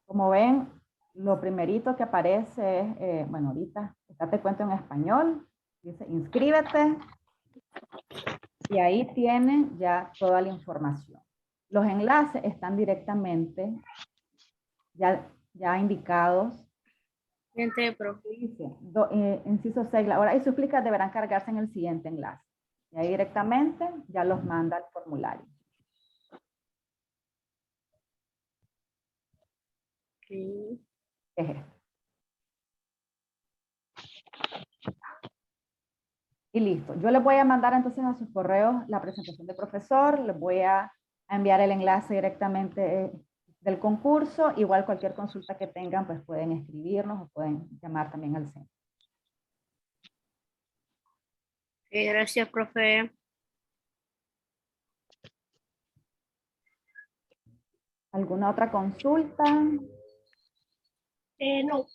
Como ven, lo primerito que aparece es, bueno, ahorita está Te Cuento en Español. Dice, inscríbete. Y ahí tienen ya toda la información. Los enlaces están directamente ya indicados. Inciso 6, la hora y sus plicas deberán cargarse en el siguiente enlace. Y ahí directamente ya los manda al formulario. Sí. Es esto. Y listo. Yo les voy a mandar entonces a sus correos la presentación del profesor. Les voy a enviar el enlace directamente del concurso. Igual cualquier consulta que tengan, pues pueden escribirnos o pueden llamar también al centro. Gracias, profe. ¿Alguna otra consulta? No.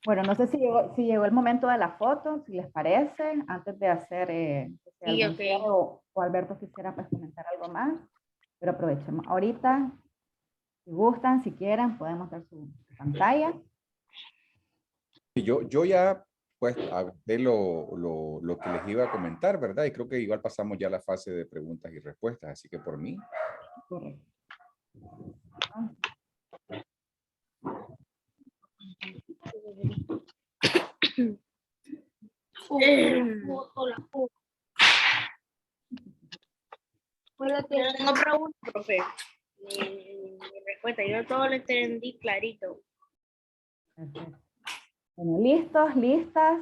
Bueno, no sé si llegó el momento de la foto, si les parece, antes de hacer Sí, ok. o Alberto quisiera pues comentar algo más, pero aprovechemos. Ahorita, si gustan, si quieren, pueden mostrar su pantalla. Yo ya pues agoté lo que les iba a comentar, ¿verdad? Y creo que igual pasamos ya a la fase de preguntas y respuestas, así que por mí. Correcto. Yo tengo preguntas, profe. Mi respuesta, yo todo lo entendí clarito. Perfecto. Bueno, listos, listas.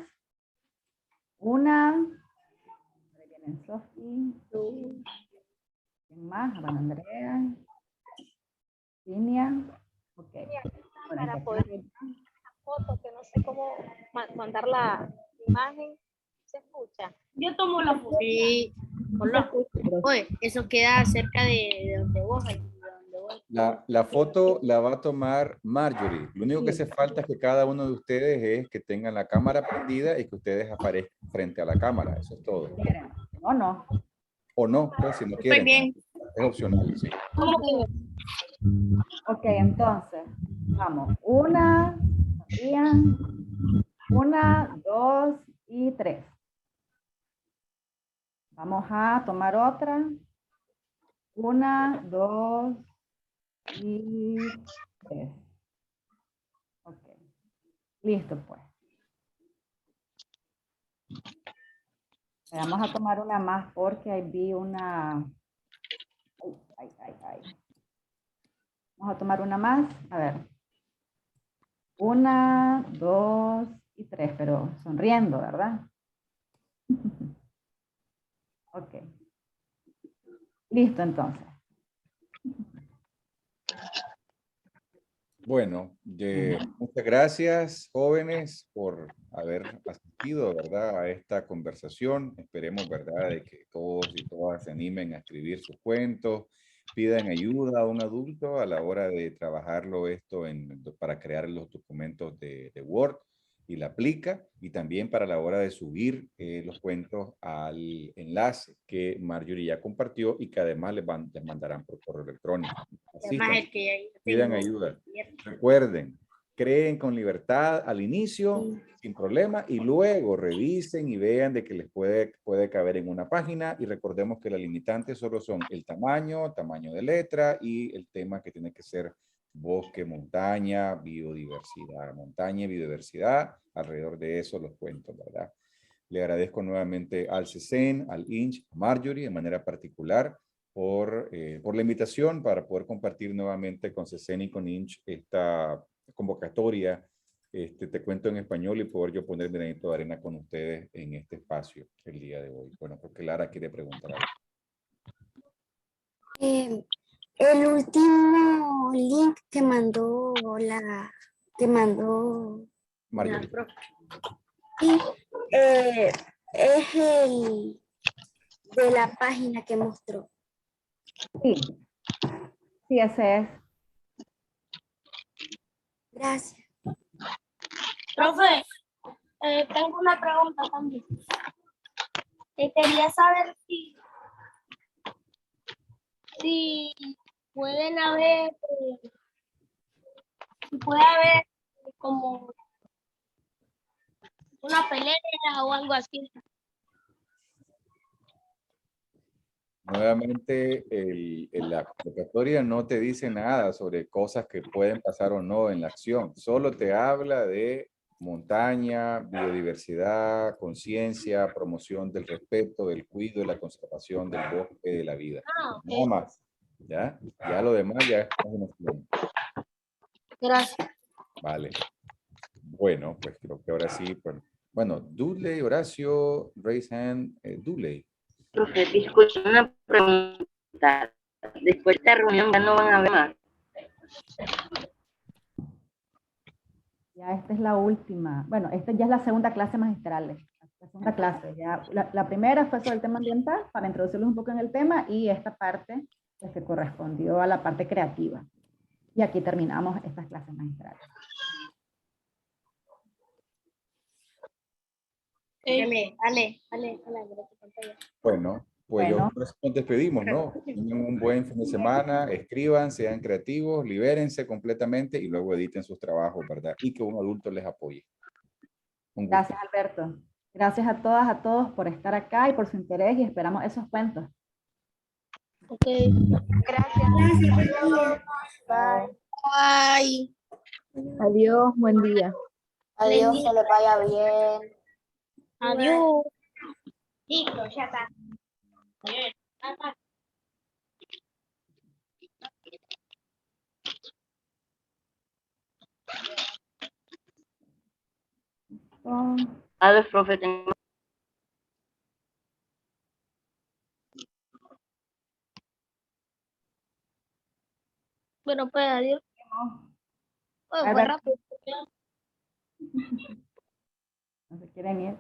Una. Ahí vienen Sofi. ¿Quién más? Ana Andrea. Linia. Ok. Para poder ver la foto, que no sé cómo mandar la imagen, se escucha. Yo tomo la foto. Sí. Hola. Oye, eso queda cerca de donde vos. La foto la va a tomar Marjorie. Lo único que hace falta es que cada uno de ustedes es que tengan la cámara prendida y que ustedes aparezcan frente a la cámara. Eso es todo. ¿O no? O no, pues si no quieren. Bien. Es opcional, sí. Ok, entonces, vamos. 1, 2 y 3. Vamos a tomar otra. 1, 2 y 3. Ok. Listo, pues. Vamos a tomar una más porque ahí vi una... Vamos a tomar una más. A ver. 1, 2 y 3, pero sonriendo, ¿verdad? Ok. Listo, entonces. Bueno, muchas gracias, jóvenes, por haber asistido, ¿verdad?, a esta conversación. Esperemos, ¿verdad?, de que todos y todas se animen a escribir sus cuentos, pidan ayuda a un adulto a la hora de trabajarlo esto para crear los documentos de Word y la aplica, y también para la hora de subir los cuentos al enlace que Marjorie ya compartió y que además les mandarán por correo electrónico. Además, el que ya Pidan tengo ayuda. abierto. Recuerden, creen con libertad al inicio, sin problema, y luego revisen y vean de que les puede caber en una página. Y recordemos que las limitantes solo son el tamaño de letra y el tema que tiene que ser bosque, montaña, biodiversidad. Montaña y biodiversidad, alrededor de eso los cuentos, ¿verdad? Le agradezco nuevamente al CESEN, al INCH, a Marjorie de manera particular por la invitación para poder compartir nuevamente con CESEN y con INCH esta convocatoria, Te Cuento en Español, y poder yo poner mi granito de arena con ustedes en este espacio el día de hoy. Bueno, porque Lara quiere preguntar algo. El último link que mandó Marjorie. Sí, es el de la página que mostró. Sí, sí, ese es. Gracias. Profe, tengo una pregunta también. Quería saber si pueden haber, si puede haber como una pelea o algo así. Nuevamente, la convocatoria no te dice nada sobre cosas que pueden pasar o no en la acción. Solo te habla de montaña, biodiversidad, conciencia, promoción del respeto, del cuidado y la conservación del bosque de la vida. Nada más. ¿Ya? Ya lo demás ya es una opción. Gracias. Vale. Bueno, pues creo que ahora sí. Bueno, Dudley, Horacio, raise hand, Dudley. Profe, disculpe, una pregunta. Después de esta reunión ya no van a ver más. Ya esta es la última. Bueno, esta ya es la segunda clase magistral. La segunda clase. Ya, la primera fue sobre el tema ambiental, para introducirlos un poco en el tema, y esta parte pues, que correspondió a la parte creativa. Y aquí terminamos estas clases magistrales. Bueno, pues nos despedimos, ¿no? Tengan un buen fin de semana, escriban, sean creativos, libérense completamente y luego editen sus trabajos, ¿verdad? Y que un adulto les apoye. Gracias, Alberto. Gracias a todas, a todos por estar acá y por su interés, y esperamos esos cuentos. Ok. Gracias. Bye. Bye. Adiós, buen día. Adiós, que les vaya bien. Adiós. Listo, ya está. Adiós, profe. Bueno, pues adiós. Fue Alberto. rápido. No se quieren ir.